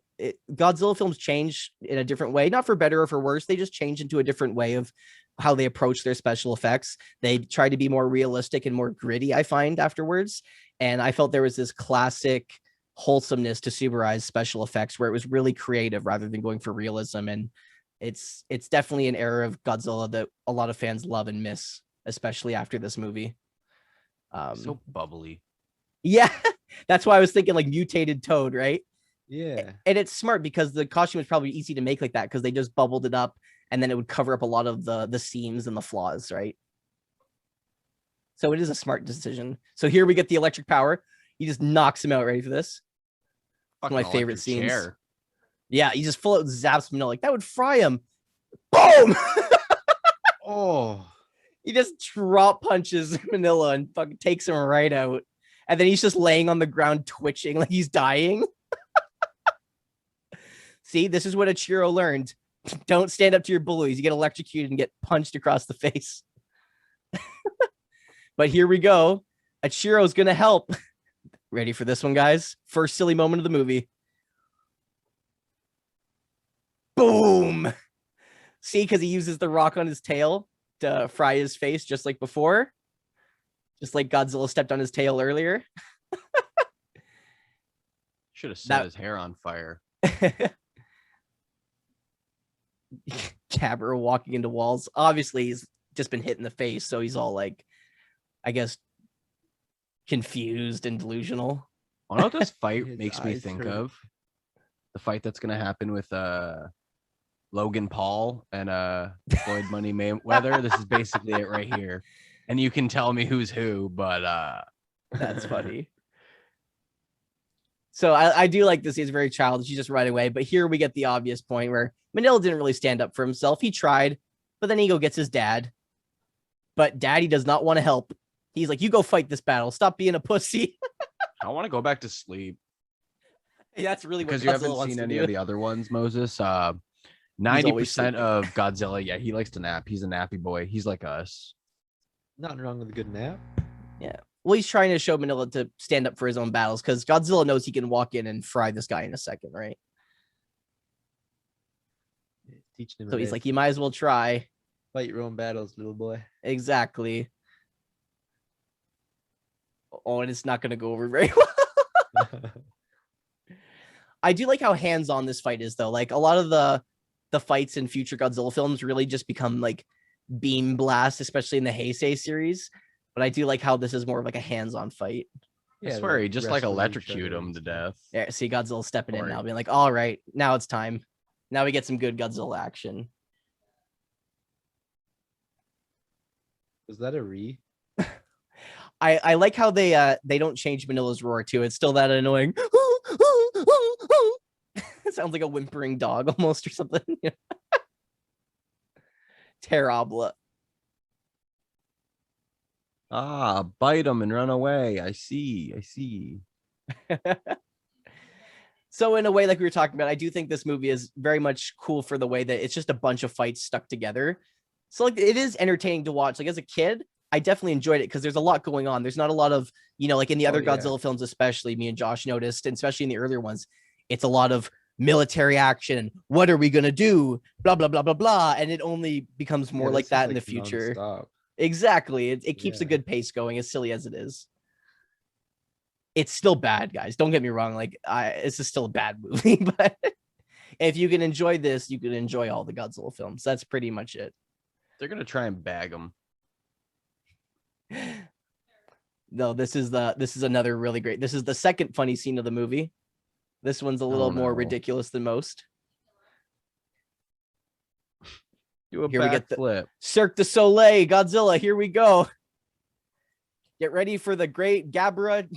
Godzilla films change in a different way, not for better or for worse. They just change into a different way of how they approach their special effects. They try to be more realistic and more gritty, I find, afterwards. And I felt there was this classic wholesomeness to Tsuburaya's special effects where it was really creative rather than going for realism. And it's definitely an era of Godzilla that a lot of fans love and miss, especially after this movie. So bubbly. Yeah, that's why I was thinking like mutated Toad, right? Yeah. And it's smart because the costume is probably easy to make like that because they just bubbled it up and then it would cover up a lot of the seams and the flaws, right? So it is a smart decision. So here we get the electric power. He just knocks him out. Ready for this? One of my favorite scenes. Chair. Yeah, he just full out zaps Manila. Like that would fry him. Boom! Oh. He just drop punches Manila and fucking takes him right out. And then he's just laying on the ground twitching like he's dying. See, this is what Ichiro learned. Don't stand up to your bullies. You get electrocuted and get punched across the face. But here we go. Ichiro's going to help. Ready for this one, guys? First silly moment of the movie. Boom. See, because he uses the rock on his tail to fry his face just like before. Just like Godzilla stepped on his tail earlier. Should have set his hair on fire. Jabber walking into walls. Obviously, he's just been hit in the face, so he's all like, I guess, confused and delusional. I know what this fight makes me think of. The fight that's gonna happen with Logan Paul and Floyd Money Mayweather. This is basically it right here. And you can tell me who's who, but that's funny. So I do like this. He's very childish. He's just right away. But here we get the obvious point where Manila didn't really stand up for himself. He tried, but then Ego gets his dad. But Daddy does not want to help. He's like, you go fight this battle. Stop being a pussy. I want to go back to sleep. Yeah, that's really because you haven't seen any of the other ones, Moses. 90% of Godzilla, yeah, he likes to nap. He's a nappy boy. He's like us. Nothing wrong with a good nap. Yeah. Well, he's trying to show Manila to stand up for his own battles because Godzilla knows he can walk in and fry this guy in a second, right? Teaching him. So he's like, you might as well try. Fight your own battles, little boy. Exactly. Oh, and it's not going to go over very well. I do like how hands-on this fight is, though. Like a lot of the fights in future Godzilla films really just become like beam blast, especially in the Heisei series. But I do like how this is more of like a hands-on fight. Yeah, I swear he just like electrocute him to death. Yeah, see Godzilla stepping in now, being like, all right, now it's time. Now we get some good Godzilla action. Was that a re? I like how they don't change Manila's roar too. It's still that annoying. It sounds like a whimpering dog almost or something. Terrible. Bite him and run away. I see. So in a way, like we were talking about, I do think this movie is very much cool for the way that it's just a bunch of fights stuck together. So like it is entertaining to watch. Like as a kid, I definitely enjoyed it because there's a lot going on. There's not a lot of, like in the other Godzilla films, especially me and Josh noticed, and especially in the earlier ones, it's a lot of military action. What are we going to do? Blah, blah, blah, blah, blah. And it only becomes more like that in the future. Non-stop. Exactly. It keeps a good pace going, as silly as it is. It's still bad, guys. Don't get me wrong. Like, this is still a bad movie, but if you can enjoy this, you can enjoy all the Godzilla films. That's pretty much it. They're going to try and bag them. No, this is another really great. This is the second funny scene of the movie. This one's a little more ridiculous than most. Do a Here we get the backflip. Cirque du Soleil, Godzilla. Here we go. Get ready for the great Gabra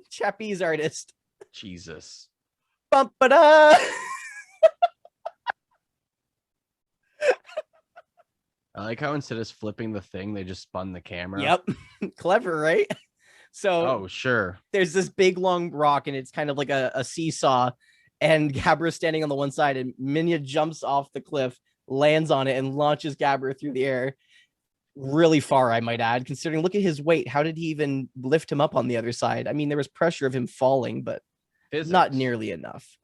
trapeze artist. Jesus. Bum-ba-da! I like how instead of flipping the thing, they just spun the camera. Yep. Clever, right? So Oh, sure. there's this big long rock and it's kind of like a seesaw, and Gabra's standing on the one side and Minya jumps off the cliff, lands on it, and launches Gabra through the air really far, I might add, considering look at his weight. How did he even lift him up on the other side? I mean, there was pressure of him falling, but not nearly enough.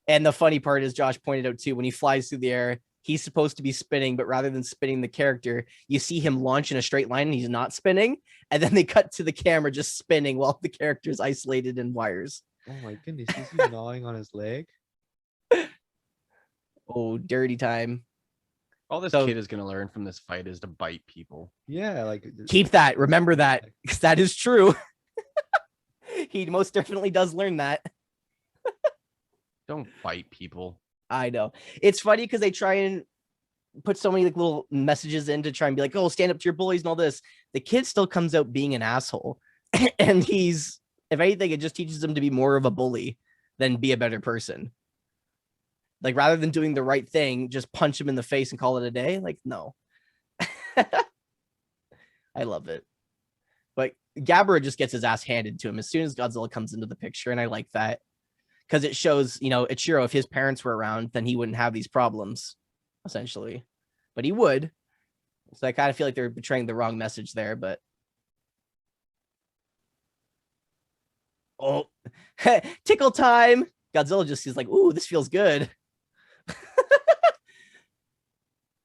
And the funny part is Josh pointed out too, when he flies through the air, he's supposed to be spinning, but rather than spinning the character, you see him launch in a straight line and he's not spinning. And then they cut to the camera just spinning while the character is isolated in wires. Oh my goodness, is he gnawing on his leg? Oh, dirty time. All this kid is going to learn from this fight is to bite people. Yeah, like keep that. Remember that, because that is true. He most definitely does learn that. Don't bite people. I know. It's funny because they try and put so many like little messages in to try and be like, oh, stand up to your bullies and all this. The kid still comes out being an asshole. And he's, if anything, it just teaches him to be more of a bully than be a better person. Like, rather than doing the right thing, just punch him in the face and call it a day. Like, no. I love it. But Gabara just gets his ass handed to him as soon as Godzilla comes into the picture. And I like that. Because it shows, you know, Ichiro, if his parents were around, then he wouldn't have these problems, essentially. But he would. So I kind of feel like they're betraying the wrong message there, but. Oh, tickle time. Godzilla just is like, ooh, this feels good.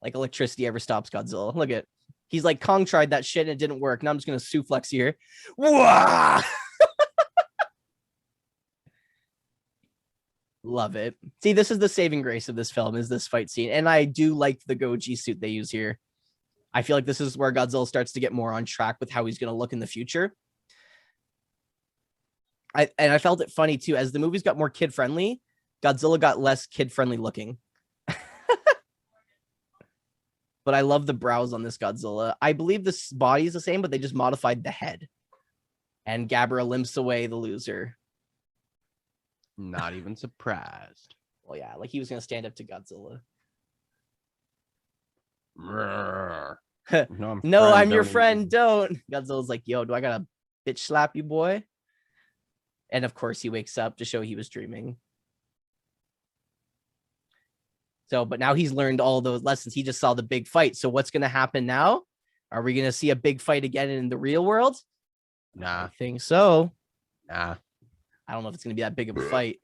Like electricity ever stops Godzilla. Look at, he's like, Kong tried that shit and it didn't work. Now I'm just going to suplex here. Wah! Love it. See, this is the saving grace of this film, is this fight scene. And I do like the Goji suit they use here. I feel like this is where Godzilla starts to get more on track with how he's going to look in the future. I felt it funny too, as the movies got more kid-friendly, Godzilla got less kid-friendly looking. But I love the brows on this Godzilla. I believe this body is the same, but they just modified the head. And Gabara limps away the loser. Not even surprised. Well, yeah, like he was going to stand up to Godzilla. No, I'm your friend. Don't. Godzilla's like, yo, do I got to bitch slap you, boy? And of course, he wakes up to show he was dreaming. So, but now he's learned all those lessons. He just saw the big fight. So what's going to happen now? Are we going to see a big fight again in the real world? Nah. I think so. Nah. I don't know if it's going to be that big of a fight.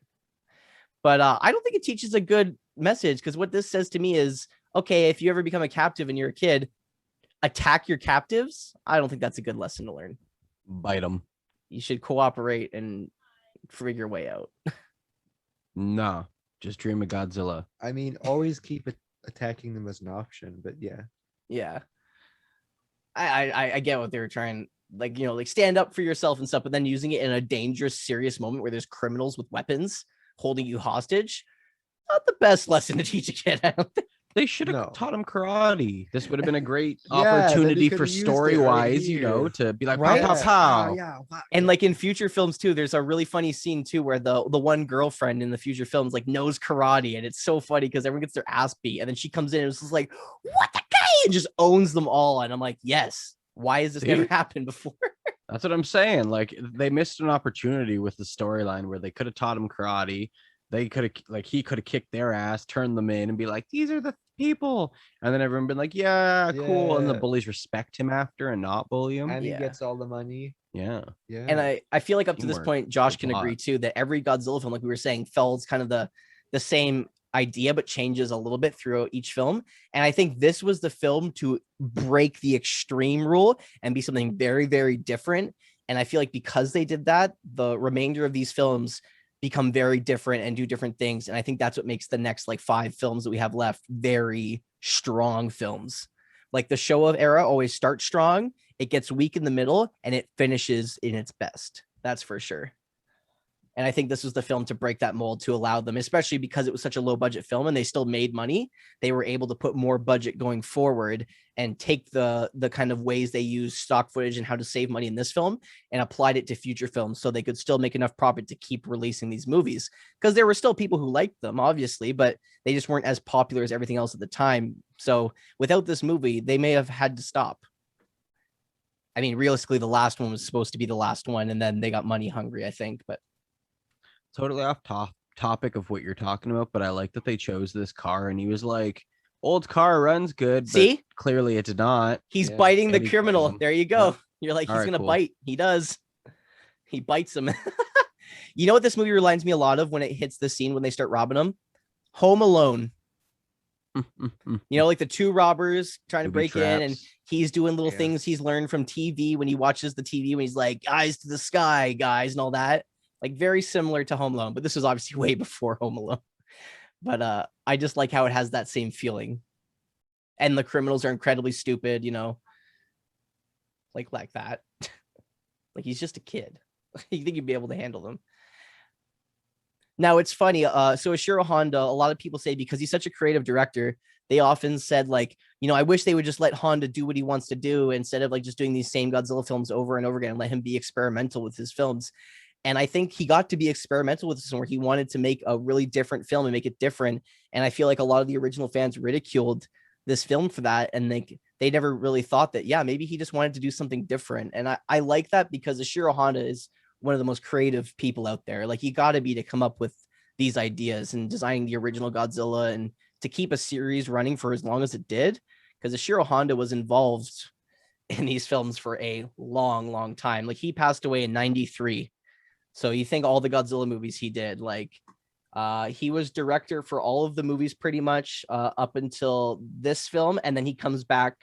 But I don't think it teaches a good message, because what this says to me is, okay, if you ever become a captive and you're a kid, attack your captives. I don't think that's a good lesson to learn. Bite them. You should cooperate and figure your way out. Nah. Just dream of Godzilla. I mean, always keep attacking them as an option, but yeah. Yeah. I get what they were trying, like, you know, like stand up for yourself and stuff, but then using it in a dangerous, serious moment where there's criminals with weapons holding you hostage. Not the best lesson to teach a kid. I don't think. They should have taught him karate. This would have been a great Yeah, opportunity then for they could've used it story-wise, right you know, here. to be like, Right? pow, pow, pow. Yeah. And like in future films too, there's a really funny scene too where the one girlfriend in the future films like knows karate, and it's so funny because everyone gets their ass beat, and then she comes in and it's just like, what the guy, and just owns them all. And I'm like, yes, why has this never happened before? That's what I'm saying. Like, they missed an opportunity with the storyline where they could have taught him karate. They could have, like, he could have kicked their ass, turned them in, and be like, these are the people. And then everyone been like, yeah, cool. And the Yeah. bullies respect him after and not bully him. And he Yeah. gets all the money. Yeah. Yeah. And I feel like up to this Teamwork. point, Josh Good can plot. agree too that every Godzilla film, like we were saying, follows kind of the same idea, but changes a little bit throughout each film. And I think this was the film to break the extreme rule and be something very, very different. And I feel like because they did that, the remainder of these films become very different and do different things. And I think that's what makes the next like 5 films that we have left very strong films. Like the Showa era always starts strong, it gets weak in the middle, and it finishes in its best. That's for sure. And I think this was the film to break that mold, to allow them, especially because it was such a low budget film and they still made money. They were able to put more budget going forward and take the kind of ways they use stock footage and how to save money in this film and applied it to future films so they could still make enough profit to keep releasing these movies. Because there were still people who liked them, obviously, but they just weren't as popular as everything else at the time. So without this movie, they may have had to stop. I mean, realistically, the last one was supposed to be the last one, and then they got money hungry, I think. But Totally off topic of what you're talking about, but I like that they chose this car, and he was like, "Old car runs good." See, but clearly it's not. he's biting the Eddie criminal. Cam. There you go. Yep. You're like, he's Alright, gonna cool. bite. He does. He bites him. You know what this movie reminds me a lot of when it hits the scene when they start robbing him? Home Alone. You know, like the two robbers trying to Booby break in, and traps. he's doing little Yeah. things he's learned from TV when he watches the TV when he's like, eyes to the sky, guys, and all that. Like very similar to Home Alone, but this was obviously way before Home Alone. But I just like how it has that same feeling. And the criminals are incredibly stupid, you know, like that. Like he's just a kid. You think you'd be able to handle them. Now it's funny. So Ishiro Honda, a lot of people say because he's such a creative director, they often said like, you know, I wish they would just let Honda do what he wants to do instead of like just doing these same Godzilla films over and over again and let him be experimental with his films. And I think he got to be experimental with this one where he wanted to make a really different film and make it different. And I feel like a lot of the original fans ridiculed this film for that. And they never really thought that, yeah, maybe he just wanted to do something different. And I like that because Ishiro Honda is one of the most creative people out there. Like he got to be to come up with these ideas and designing the original Godzilla and to keep a series running for as long as it did. Because Ishiro Honda was involved in these films for a long time. Like he passed away in 93. So you think all the Godzilla movies he did, like he was director for all of the movies pretty much up until this film. And then he comes back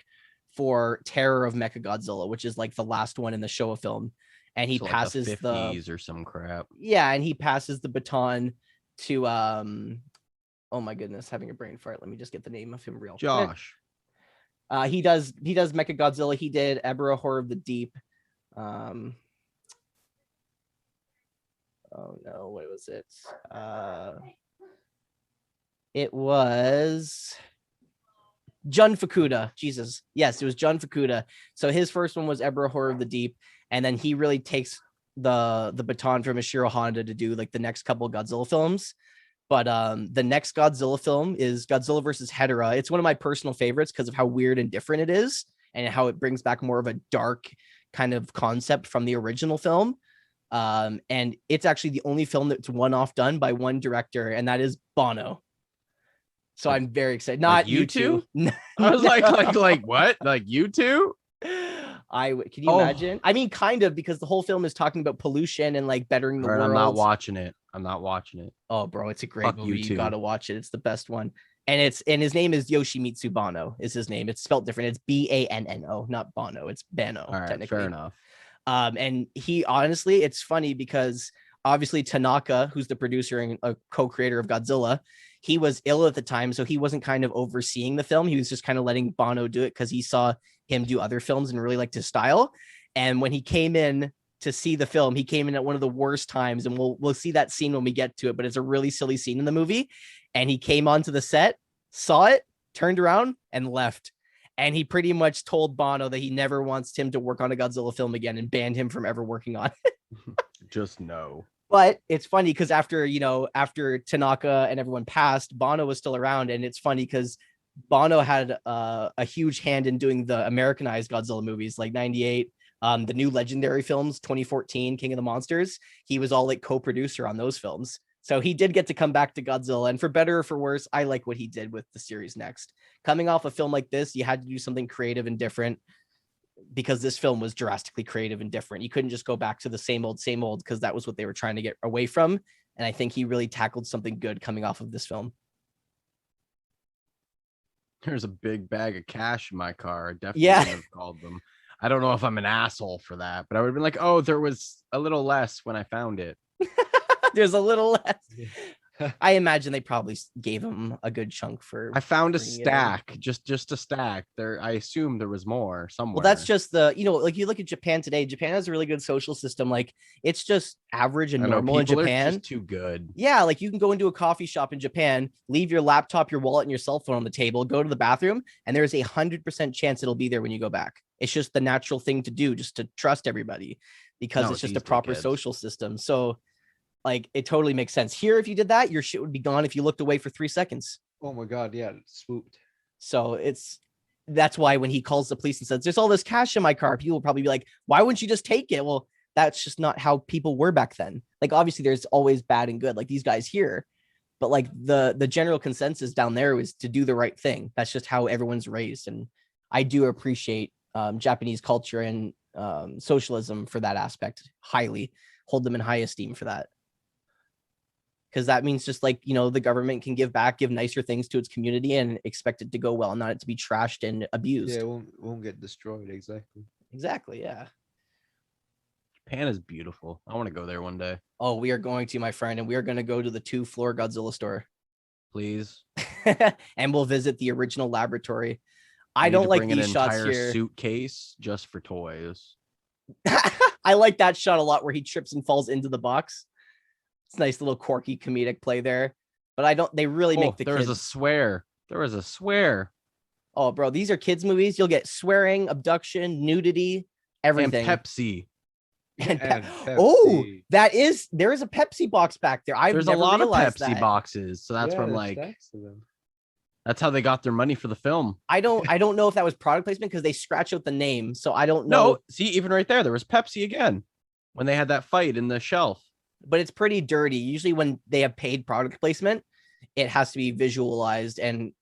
for Terror of Mechagodzilla, which is like the last one in the Showa film. And he So, like, passes the 50s or some crap. yeah, and he passes the baton to oh my goodness, having a brain fart. Let me just get the name of him real quick. Josh. He does Mechagodzilla. He did Ebra Horror of the Deep. Oh no, what was it? It was Jun Fukuda. Jesus. Yes, it was Jun Fukuda. So his first one was Ebra Horror of the Deep, and then he really takes the baton from Ishiro Honda to do like the next couple of Godzilla films. But the next Godzilla film is Godzilla versus Hedorah. It's one of my personal favorites because of how weird and different it is and how it brings back more of a dark kind of concept from the original film. And it's actually the only film that's one-off done by one director, and that is Bono. So I'm very excited. Not Like you two? No, I was no. like what? Like you two? Can you imagine? I mean, kind of, because the whole film is talking about pollution and like bettering the All right, world. I'm not watching it. Oh, bro, it's a great Fuck movie. you You too. gotta watch it. It's the best one. And his name is Yoshimitsu Bono. Is his name? It's spelled different. It's Banno, not Bono. It's Bano. All right, technically. fair enough. And he honestly, it's funny because obviously Tanaka, who's the producer and a co-creator of Godzilla, he was ill at the time, so he wasn't kind of overseeing the film. He was just kind of letting Bono do it because he saw him do other films and really liked his style. And when he came in to see the film, he came in at one of the worst times, and we'll see that scene when we get to it, but it's a really silly scene in the movie. And he came onto the set, saw it, turned around, and left. And he pretty much told Bono that he never wants him to work on a Godzilla film again and banned him from ever working on it. Just no. But it's funny because after Tanaka and everyone passed, Bono was still around. And it's funny because Bono had a huge hand in doing the Americanized Godzilla movies like 98, the new Legendary films, 2014, King of the Monsters. He was all like co-producer on those films. So he did get to come back to Godzilla. And for better or for worse, I like what he did with the series next. Coming off a film like this, you had to do something creative and different because this film was drastically creative and different. You couldn't just go back to the same old, because that was what they were trying to get away from. And I think he really tackled something good coming off of this film. There's a big bag of cash in my car. I definitely Yeah. would have called them. I don't know if I'm an asshole for that, but I would have been like, oh, there was a little less when I found it. There's a little less. I imagine they probably gave him a good chunk for. I found a bringing it in. stack, just a stack. There, I assume there was more somewhere. Well, that's just the, like you look at Japan today. Japan has a really good social system. Like it's just average and I know normal in people are Japan. just too good. Yeah, like you can go into a coffee shop in Japan, leave your laptop, your wallet, and your cell phone on the table, go to the bathroom, and there's 100% chance it'll be there when you go back. It's just the natural thing to do, just to trust everybody, because No, it's just a these proper dickheads. social system. So, like, it totally makes sense. Here, if you did that, your shit would be gone if you looked away for 3 seconds. Oh my god, yeah, it swooped. So that's why when he calls the police and says, "There's all this cash in my car," people will probably be like, "Why wouldn't you just take it?" Well, that's just not how people were back then. Like, obviously, there's always bad and good, like these guys here, but like the general consensus down there was to do the right thing. That's just how everyone's raised, and I do appreciate Japanese culture and socialism for that aspect highly. Hold them in high esteem for that. Because that means just like, the government can give back, give nicer things to its community and expect it to go well, not it to be trashed and abused. Yeah, it won't get destroyed. Exactly. Yeah. Japan is beautiful. I want to go there one day. Oh, we are going to, my friend, and we are going to go to the 2-floor Godzilla store. Please. And we'll visit the original laboratory. I need don't to like bring these an shots entire here. suitcase just for toys. I like that shot a lot where he trips and falls into the box. It's a nice little quirky comedic play there. But they really make the there kids. was a swear. There was a swear. Oh, bro, these are kids' movies. You'll get swearing, abduction, nudity, everything. And Pepsi. And And oh, Pepsi. there is a Pepsi box back there. There's a lot of Pepsi that. boxes. So that's Yeah, from there's like, stacks of them. that's how they got their money for the film. I don't know if that was product placement because they scratch out the name. So I don't know. No, see, even right there was Pepsi again when they had that fight in the shelf. But it's pretty dirty. Usually when they have paid product placement, it has to be visualized and,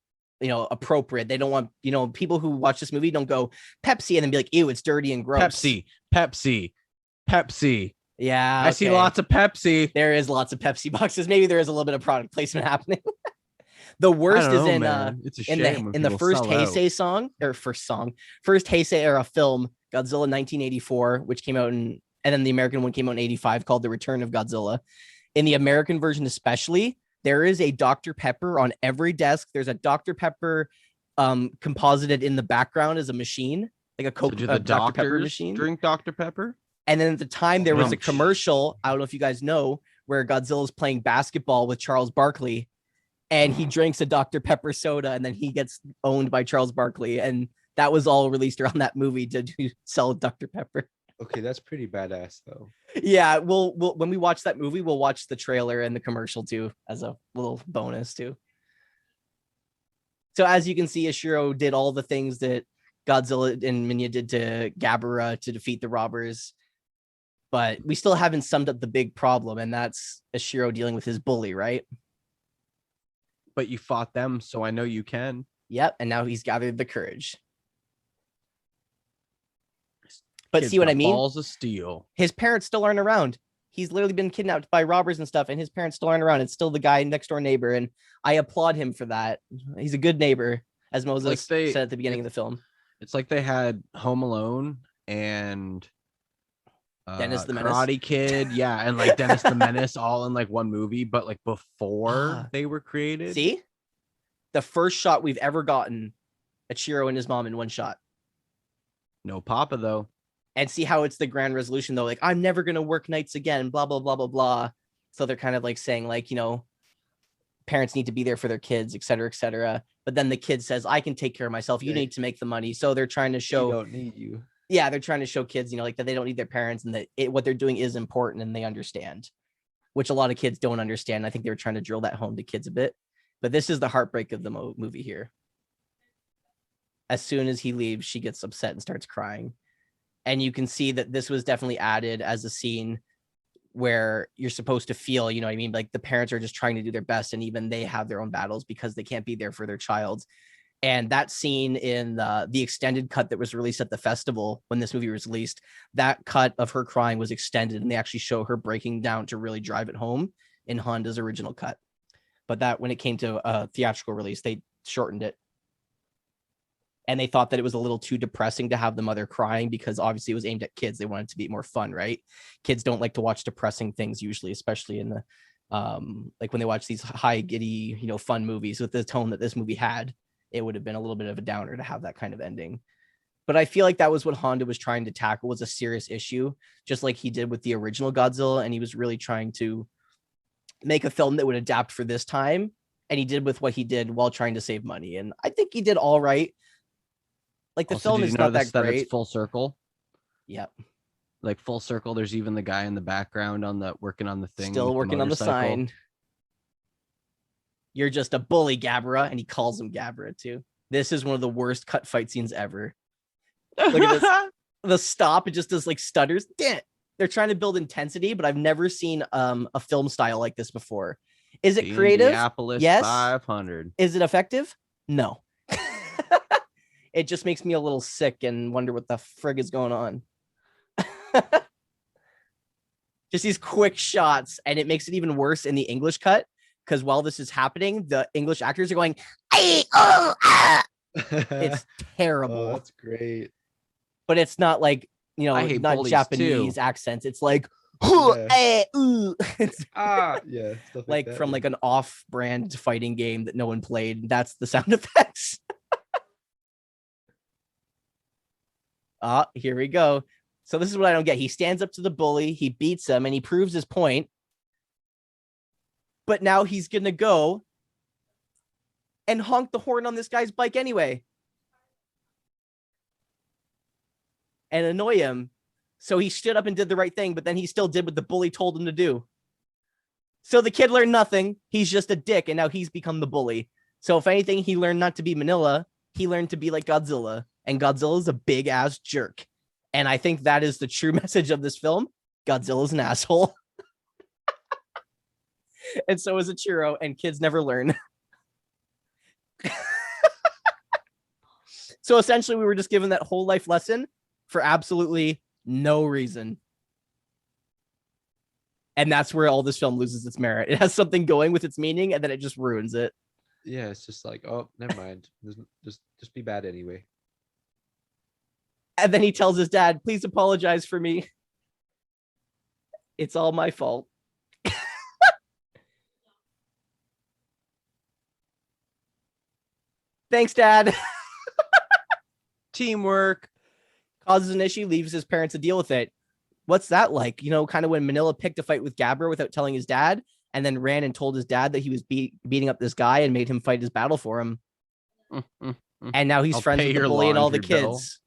appropriate. They don't want, people who watch this movie don't go Pepsi and then be like, ew, it's dirty and gross. Pepsi. Yeah. I see lots of Pepsi. There is lots of Pepsi boxes. Maybe there is a little bit of product placement happening. The worst is in it's a shame in the first Heisei era film, Godzilla 1984, which came out and then the American one came out in 85 called The Return of Godzilla. In the American version especially, there is a Dr. Pepper on every desk. There's a Dr. Pepper composited in the background as a machine, like a Coke Dr. Pepper machine. Drink Dr. Pepper? And then at the time there was a commercial, I don't know if you guys know, where Godzilla's playing basketball with Charles Barkley and he drinks a Dr. Pepper soda and then he gets owned by Charles Barkley. And that was all released around that movie to sell Dr. Pepper. Okay, that's pretty badass though. Yeah, we'll when we watch that movie, we'll watch the trailer and the commercial too as a little bonus too. So as you can see, Ishiro did all the things that Godzilla and Minya did to Gabara to defeat the robbers. But we still haven't summed up the big problem, and that's Ishiro dealing with his bully, right? But you fought them, so I know you can. Yep, and now he's gathered the courage. But Kid's see what got I mean? Balls of steel. His parents still aren't around. He's literally been kidnapped by robbers and stuff, and his parents still aren't around. It's still the guy next door neighbor, and I applaud him for that. He's a good neighbor, as Moses said at the beginning of the film. It's like they had Home Alone and Dennis the Menace. Karate Kid, yeah, and like Dennis the Menace all in like one movie, but like before they were created. See? The first shot we've ever gotten at Shiro and his mom in one shot. No Papa though. And see how it's the grand resolution though, like I'm never gonna work nights again, blah blah blah blah blah. So they're kind of like saying like, parents need to be there for their kids, et cetera, et cetera. But then the kid says, I can take care of myself. You need to make the money. So they're trying to show They don't need you. Yeah, they're trying to show kids, like that they don't need their parents and that what they're doing is important and they understand, which a lot of kids don't understand. I think they were trying to drill that home to kids a bit. But this is the heartbreak of the movie here. As soon as he leaves, she gets upset and starts crying. And you can see that this was definitely added as a scene where you're supposed to feel, you know what I mean? Like the parents are just trying to do their best and even they have their own battles because they can't be there for their child. And that scene in the extended cut that was released at the festival when this movie was released, that cut of her crying was extended and they actually show her breaking down to really drive it home in Honda's original cut. But that when it came to a theatrical release, they shortened it. And they thought that it was a little too depressing to have the mother crying because obviously it was aimed at kids. They wanted it to be more fun, right? Kids don't like to watch depressing things usually, especially in the Like when they watch these high giddy, fun movies with the tone that this movie had, it would have been a little bit of a downer to have that kind of ending. But I feel like that was what Honda was trying to tackle, was a serious issue, just like he did with the original Godzilla. And he was really trying to make a film that would adapt for this time. And he did with what he did while trying to save money. And I think he did all right. Like the Also, film did is you not notice that that it's great. full circle? Yep. Like full circle. There's even the guy in the background on the working on the thing. Still with working on the motorcycle. sign. You're just a bully, Gabra. And he calls him Gabra too. This is one of the worst cut fight scenes ever. Look at this. The stop, it just does like stutters. Damn. They're trying to build intensity, but I've never seen a film style like this before. Is it creative? Indianapolis Yes. 500. Is it effective? No. It just makes me a little sick and wonder what the frig is going on. Just these quick shots, and it makes it even worse in the English cut, because while this is happening, the English actors are going, "Ay, oh, ah." It's terrible. Oh, that's great. But it's not like, I hate not bullies, Japanese too. accents. It's like, Yeah. it's Yeah, stuff like that, from yeah. like an off-brand fighting game that no one played. That's the sound effects. Here we go. So this is what I don't get. He stands up to the bully, he beats him, and he proves his point. But now he's gonna go and honk the horn on this guy's bike anyway. And annoy him. So he stood up and did the right thing, but then he still did what the bully told him to do. So the kid learned nothing. He's just a dick, and now he's become the bully. So if anything, he learned not to be Manila. He learned to be like Godzilla. And Godzilla's a big-ass jerk. And I think that is the true message of this film. Godzilla's an asshole. And so is Ichiro, and kids never learn. So essentially, we were just given that whole life lesson for absolutely no reason. And that's where all this film loses its merit. It has something going with its meaning, and then it just ruins it. Yeah, it's just like, oh, never mind. Just be bad anyway. And then he tells his dad, "Please apologize for me. It's all my fault." Thanks, Dad. Teamwork. Causes an issue, leaves his parents to deal with it. What's that like? Kind of when Manila picked a fight with Gabra without telling his dad, and then ran and told his dad that he was beating up this guy and made him fight his battle for him. And now he's I'll friends pay with the your bully and all the laundry bill. kids.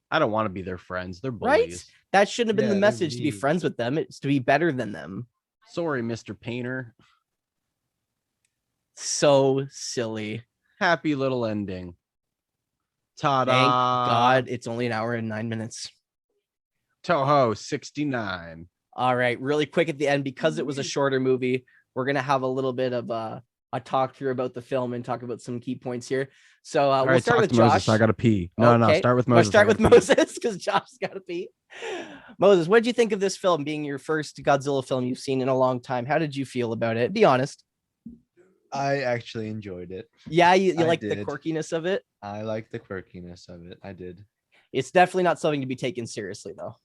I don't want to be their friends. They're Right? bullies. That shouldn't have been Yeah, the they're message to be mean. friends with them. It's to be better than them. Sorry, Mr. Painter. So silly. Happy little ending. Ta-da. Thank God it's only an hour and 9 minutes. Toho 69. All right, really quick at the end, because it was a shorter movie, we're gonna have a little bit of a talk through about the film and talk about some key points here. So All we'll right, start talk with to Josh. Moses. I gotta pee. No, Okay. start with Wanna Moses. start I with gotta pee. Moses because Josh's got to pee. Moses, what did you think of this film being your first Godzilla film you've seen in a long time? How did you feel about it? Be honest. I actually enjoyed it. Yeah, you I like the did. quirkiness of it. I like the quirkiness of it. I did. It's definitely not something to be taken seriously, though.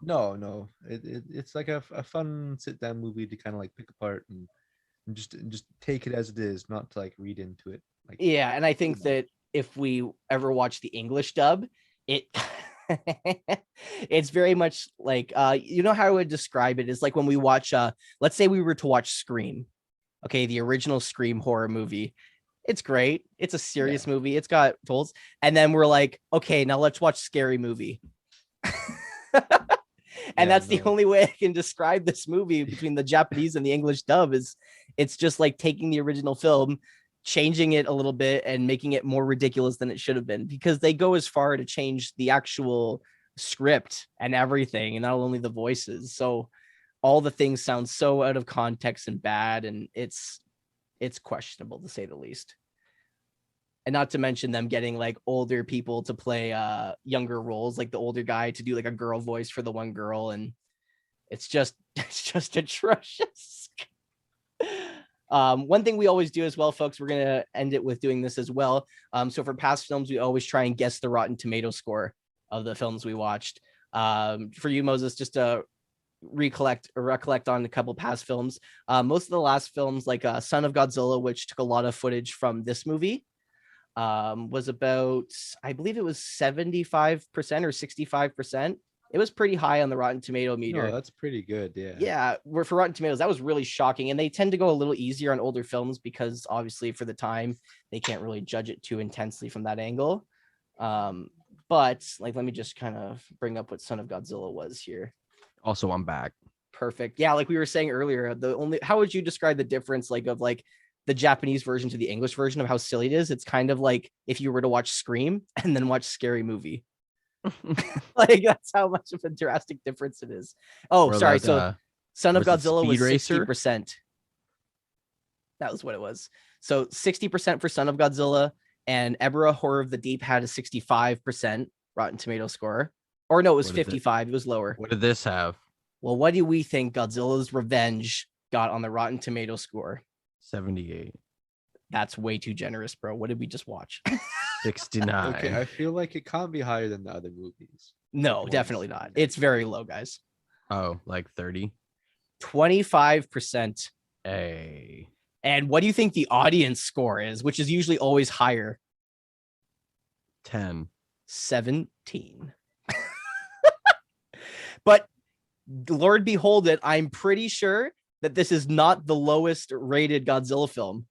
No. It's like a fun sit down movie to kind of like pick apart and just take it as it is, not to like read into it. Like, Yeah, and I think that if we ever watch the English dub, it it's very much like how I would describe it is like when we watch let's say we were to watch Scream. Okay, the original Scream horror movie. It's great. It's a serious movie. It's got tolls. And then we're like, okay, now let's watch Scary Movie. And that's the only way I can describe this movie between the Japanese and the English dub is it's just like taking the original film, changing it a little bit and making it more ridiculous than it should have been, because they go as far to change the actual script and everything, and not only the voices. So all the things sound so out of context and bad, and it's questionable to say the least. And not to mention them getting like older people to play younger roles, like the older guy to do like a girl voice for the one girl, and it's just atrocious. One thing we always do as well, folks, we're gonna end it with doing this as well. So for past films, we always try and guess the Rotten Tomato score of the films we watched. For you, Moses, just recollect on a couple past films. Most of the last films, like Son of Godzilla, which took a lot of footage from this movie, was about, I believe it was 75% or 65%. It was pretty high on the Rotten Tomato meter. No, that's pretty good. Yeah. Yeah, for Rotten Tomatoes, that was really shocking. And they tend to go a little easier on older films because obviously for the time, they can't really judge it too intensely from that angle. But like, let me just kind of bring up what Son of Godzilla was here. Also, I'm back. Perfect. Yeah, like we were saying earlier, how would you describe the difference like of like the Japanese version to the English version of how silly it is? It's kind of like if you were to watch Scream and then watch Scary Movie. Like that's how much of a drastic difference it is. Oh, Or sorry. that, So Son of was it Godzilla was Speed Racer? 60%. That was what it was. So 60% for Son of Godzilla, and Ebra Horror of the Deep had a 65% Rotten Tomato score. Or no, it was 55. It was lower. What did this have? Well, what do we think Godzilla's Revenge got on the Rotten Tomato score? 78. That's way too generous, bro. What did we just watch? 69. Okay, I feel like it can't be higher than the other movies. No, Ones. definitely not. It's very low, guys. Oh, like 30. 25%. Hey. And what do you think the audience score is, which is usually always higher? 10. 17. But Lord behold it, I'm pretty sure that this is not the lowest rated Godzilla film.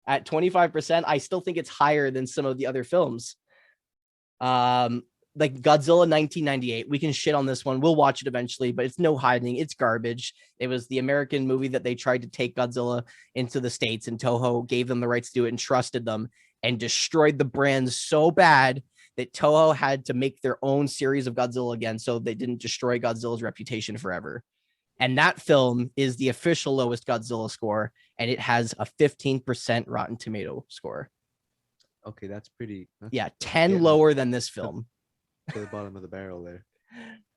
At 25%, I still think it's higher than some of the other films. Like Godzilla 1998, we can shit on this one. We'll watch it eventually, but it's no hiding. It's garbage. It was the American movie that they tried to take Godzilla into the States, and Toho gave them the rights to do it and trusted them and destroyed the brand so bad that Toho had to make their own series of Godzilla again so they didn't destroy Godzilla's reputation forever. And that film is the official lowest Godzilla score, and it has a 15% Rotten Tomato score. Okay, that's pretty. Yeah, 10 lower than this film. To the bottom of the barrel there.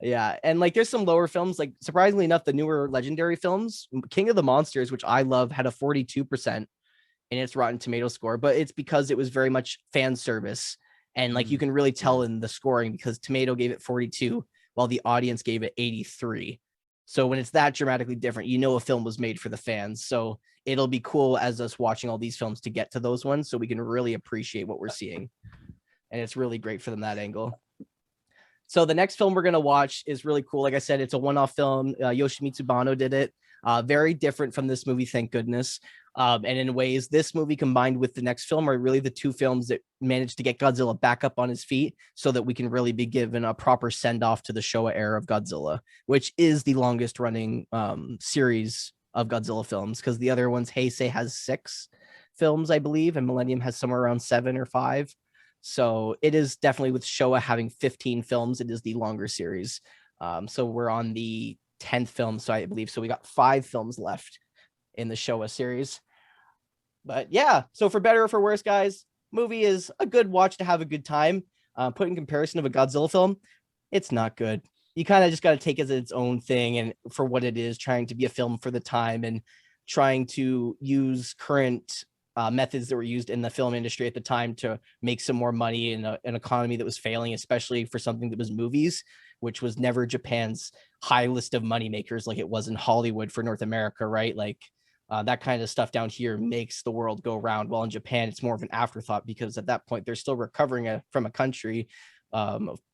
Yeah, and like there's some lower films, like surprisingly enough, the newer legendary films, King of the Monsters, which I love, had a 42% in its Rotten Tomato score, but it's because it was very much fan service. And like you can really tell in the scoring because Tomato gave it 42 while the audience gave it 83. So when it's that dramatically different, you know a film was made for the fans. So it'll be cool as us watching all these films to get to those ones so we can really appreciate what we're seeing. And it's really great for them that angle. So the next film we're going to watch is really cool. Like I said, it's a one-off film. Yoshimitsu Banno did it. Very different from this movie, thank goodness. And in ways, this movie combined with the next film are really the two films that managed to get Godzilla back up on his feet so that we can really be given a proper send-off to the Showa era of Godzilla, which is the longest running series of Godzilla films, because the other ones, Heisei has 6 films, I believe, and Millennium has somewhere around 7 or 5. So it is definitely, with Showa having 15 films, it is the longer series. So we're on the 10th film, so I believe. So we got 5 films left in the Showa series. But yeah, so for better or for worse, guys, movie is a good watch to have a good time. Put in comparison of a Godzilla film, it's not good. You kind of just got to take it as its own thing and for what it is, trying to be a film for the time and trying to use current methods that were used in the film industry at the time to make some more money in an economy that was failing, especially for something that was movies, which was never Japan's high list of money makers like it was in Hollywood for North America, right? Like that kind of stuff down here makes the world go round. While in Japan, it's more of an afterthought because at that point they're still recovering from a country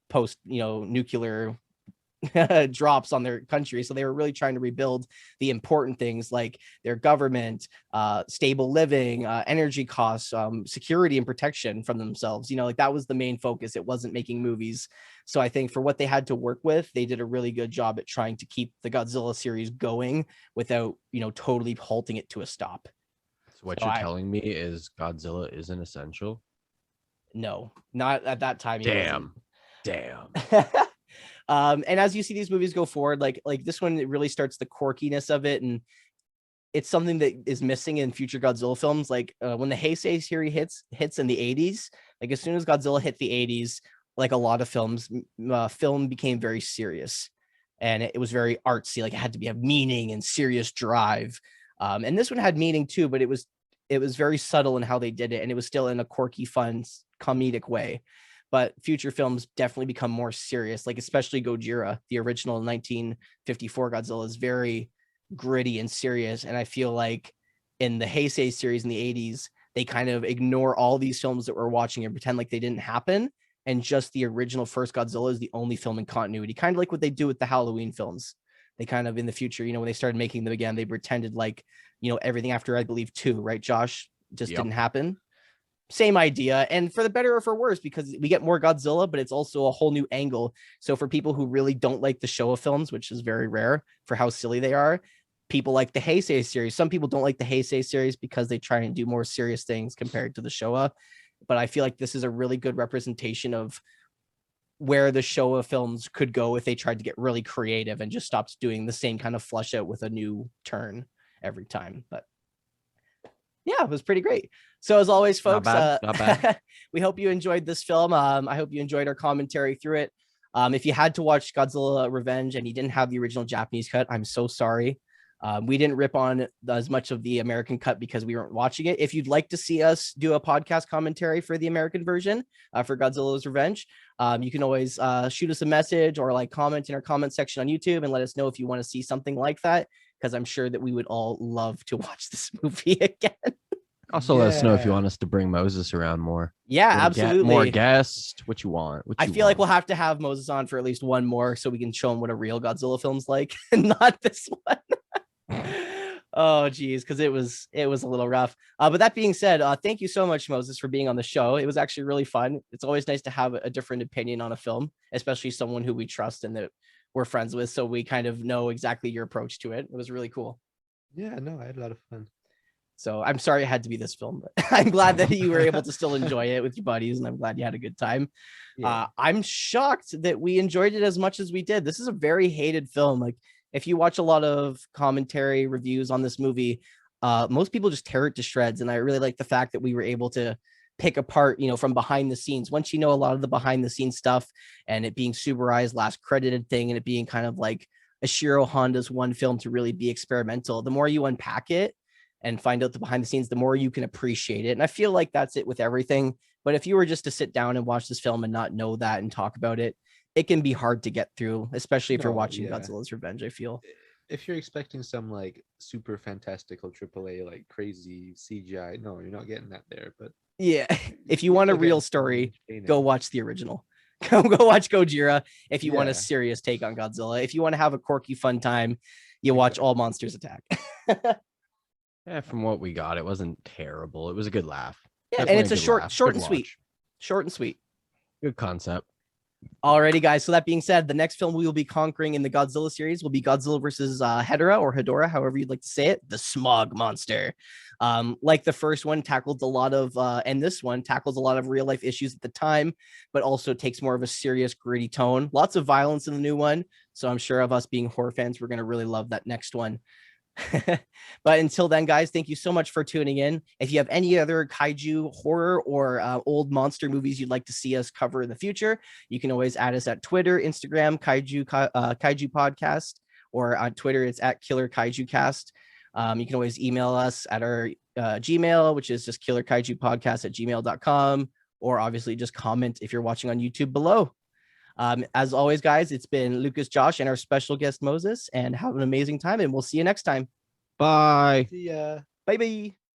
post, nuclear drops on their country. So they were really trying to rebuild the important things like their government, stable living, energy costs, security and protection from themselves. Like that was the main focus. It wasn't making movies. So I think for what they had to work with, they did a really good job at trying to keep the Godzilla series going without, totally halting it to a stop. So what you're telling me is Godzilla isn't essential? No, not at that time. Damn. And as you see these movies go forward, like this one, it really starts the quirkiness of it, and it's something that is missing in future Godzilla films. Like when the Heisei series hits in the 80s, like as soon as Godzilla hit the 80s, like a lot of films, film became very serious, and it was very artsy. Like it had to have meaning and serious drive. And this one had meaning too, but it was very subtle in how they did it, and it was still in a quirky, fun, comedic way. but future films definitely become more serious, like especially Gojira, the original 1954 Godzilla, is very gritty and serious. And I feel like in the Heisei series in the 80s, they kind of ignore all these films that we're watching and pretend like they didn't happen. And just the original first Godzilla is the only film in continuity, kind of like what they do with the Halloween films. They kind of in the future, when they started making them again, they pretended like, everything after, I believe, 2, right, Josh, just didn't happen. Same idea, and for the better or for worse, because we get more Godzilla, but it's also a whole new angle. So for people who really don't like the Showa films, which is very rare for how silly they are, people like the Heisei series. Some people don't like the Heisei series because they try and do more serious things compared to the Showa. But I feel like this is a really good representation of where the Showa films could go if they tried to get really creative and just stopped doing the same kind of flush out with a new turn every time. But yeah, it was pretty great. So as always, folks, Not bad. we hope you enjoyed this film. I hope you enjoyed our commentary through it. If you had to watch Godzilla Revenge and you didn't have the original Japanese cut, I'm so sorry. We didn't rip on as much of the American cut because we weren't watching it. If you'd like to see us do a podcast commentary for the American version for Godzilla's Revenge, you can always shoot us a message or like comment in our comment section on YouTube and let us know if you want to see something like that, because I'm sure that we would all love to watch this movie again. Also, let us know if you want us to bring Moses around more. Yeah, absolutely. More guests. What you want? I feel like we'll have to have Moses on for at least one more so we can show him what a real Godzilla film's like, and not this one. Oh, geez, because it was a little rough. But that being said, thank you so much, Moses, for being on the show. It was actually really fun. It's always nice to have a different opinion on a film, especially someone who we trust and that we're friends with, so we kind of know exactly your approach to it. It was really cool. Yeah, no, I had a lot of fun. So I'm sorry it had to be this film, but I'm glad that you were able to still enjoy it with your buddies, and I'm glad you had a good time. Yeah. I'm shocked that we enjoyed it as much as we did. This is a very hated film. Like, if you watch a lot of commentary reviews on this movie, most people just tear it to shreds. And I really like the fact that we were able to pick apart, from behind the scenes. Once you know a lot of the behind the scenes stuff, and it being Subarai's last credited thing, and it being kind of like Ishiro Honda's one film to really be experimental, the more you unpack it and find out the behind the scenes, the more you can appreciate it. And I feel like that's it with everything. But if you were just to sit down and watch this film and not know that and talk about it, it can be hard to get through, especially if you're watching Godzilla's Revenge, I feel. If you're expecting some like super fantastical AAA, like crazy CGI, no, you're not getting that there. But yeah, if you want a real story, go watch the original. Go watch Gojira if you want a serious take on Godzilla. If you want to have a quirky, fun time, you watch All Monsters Attack. Yeah, from what we got, it wasn't terrible. It was a good laugh. Yeah, and it's a short and sweet. Short and sweet. Good concept. Alrighty, guys. So that being said, the next film we will be conquering in the Godzilla series will be Godzilla versus Hedorah, or Hedorah, however you'd like to say it, the Smog Monster. Like the first one tackled a lot of, and this one tackles a lot of real life issues at the time, but also takes more of a serious, gritty tone. Lots of violence in the new one. So I'm sure of us being horror fans, we're going to really love that next one. But until then, guys, thank you so much for tuning in. If you have any other kaiju, horror, or old monster movies you'd like to see us cover in the future, you can always add us at Twitter, Instagram, Kaiju Podcast, or on Twitter it's at Killer Kaiju Cast. You can always email us at our Gmail, which is just killerkaijupodcast@gmail.com, or obviously just comment if you're watching on YouTube below. As always, guys, it's been Lucas, Josh, and our special guest Moses, and have an amazing time, and we'll see you next time. Bye. See ya. Bye-bye.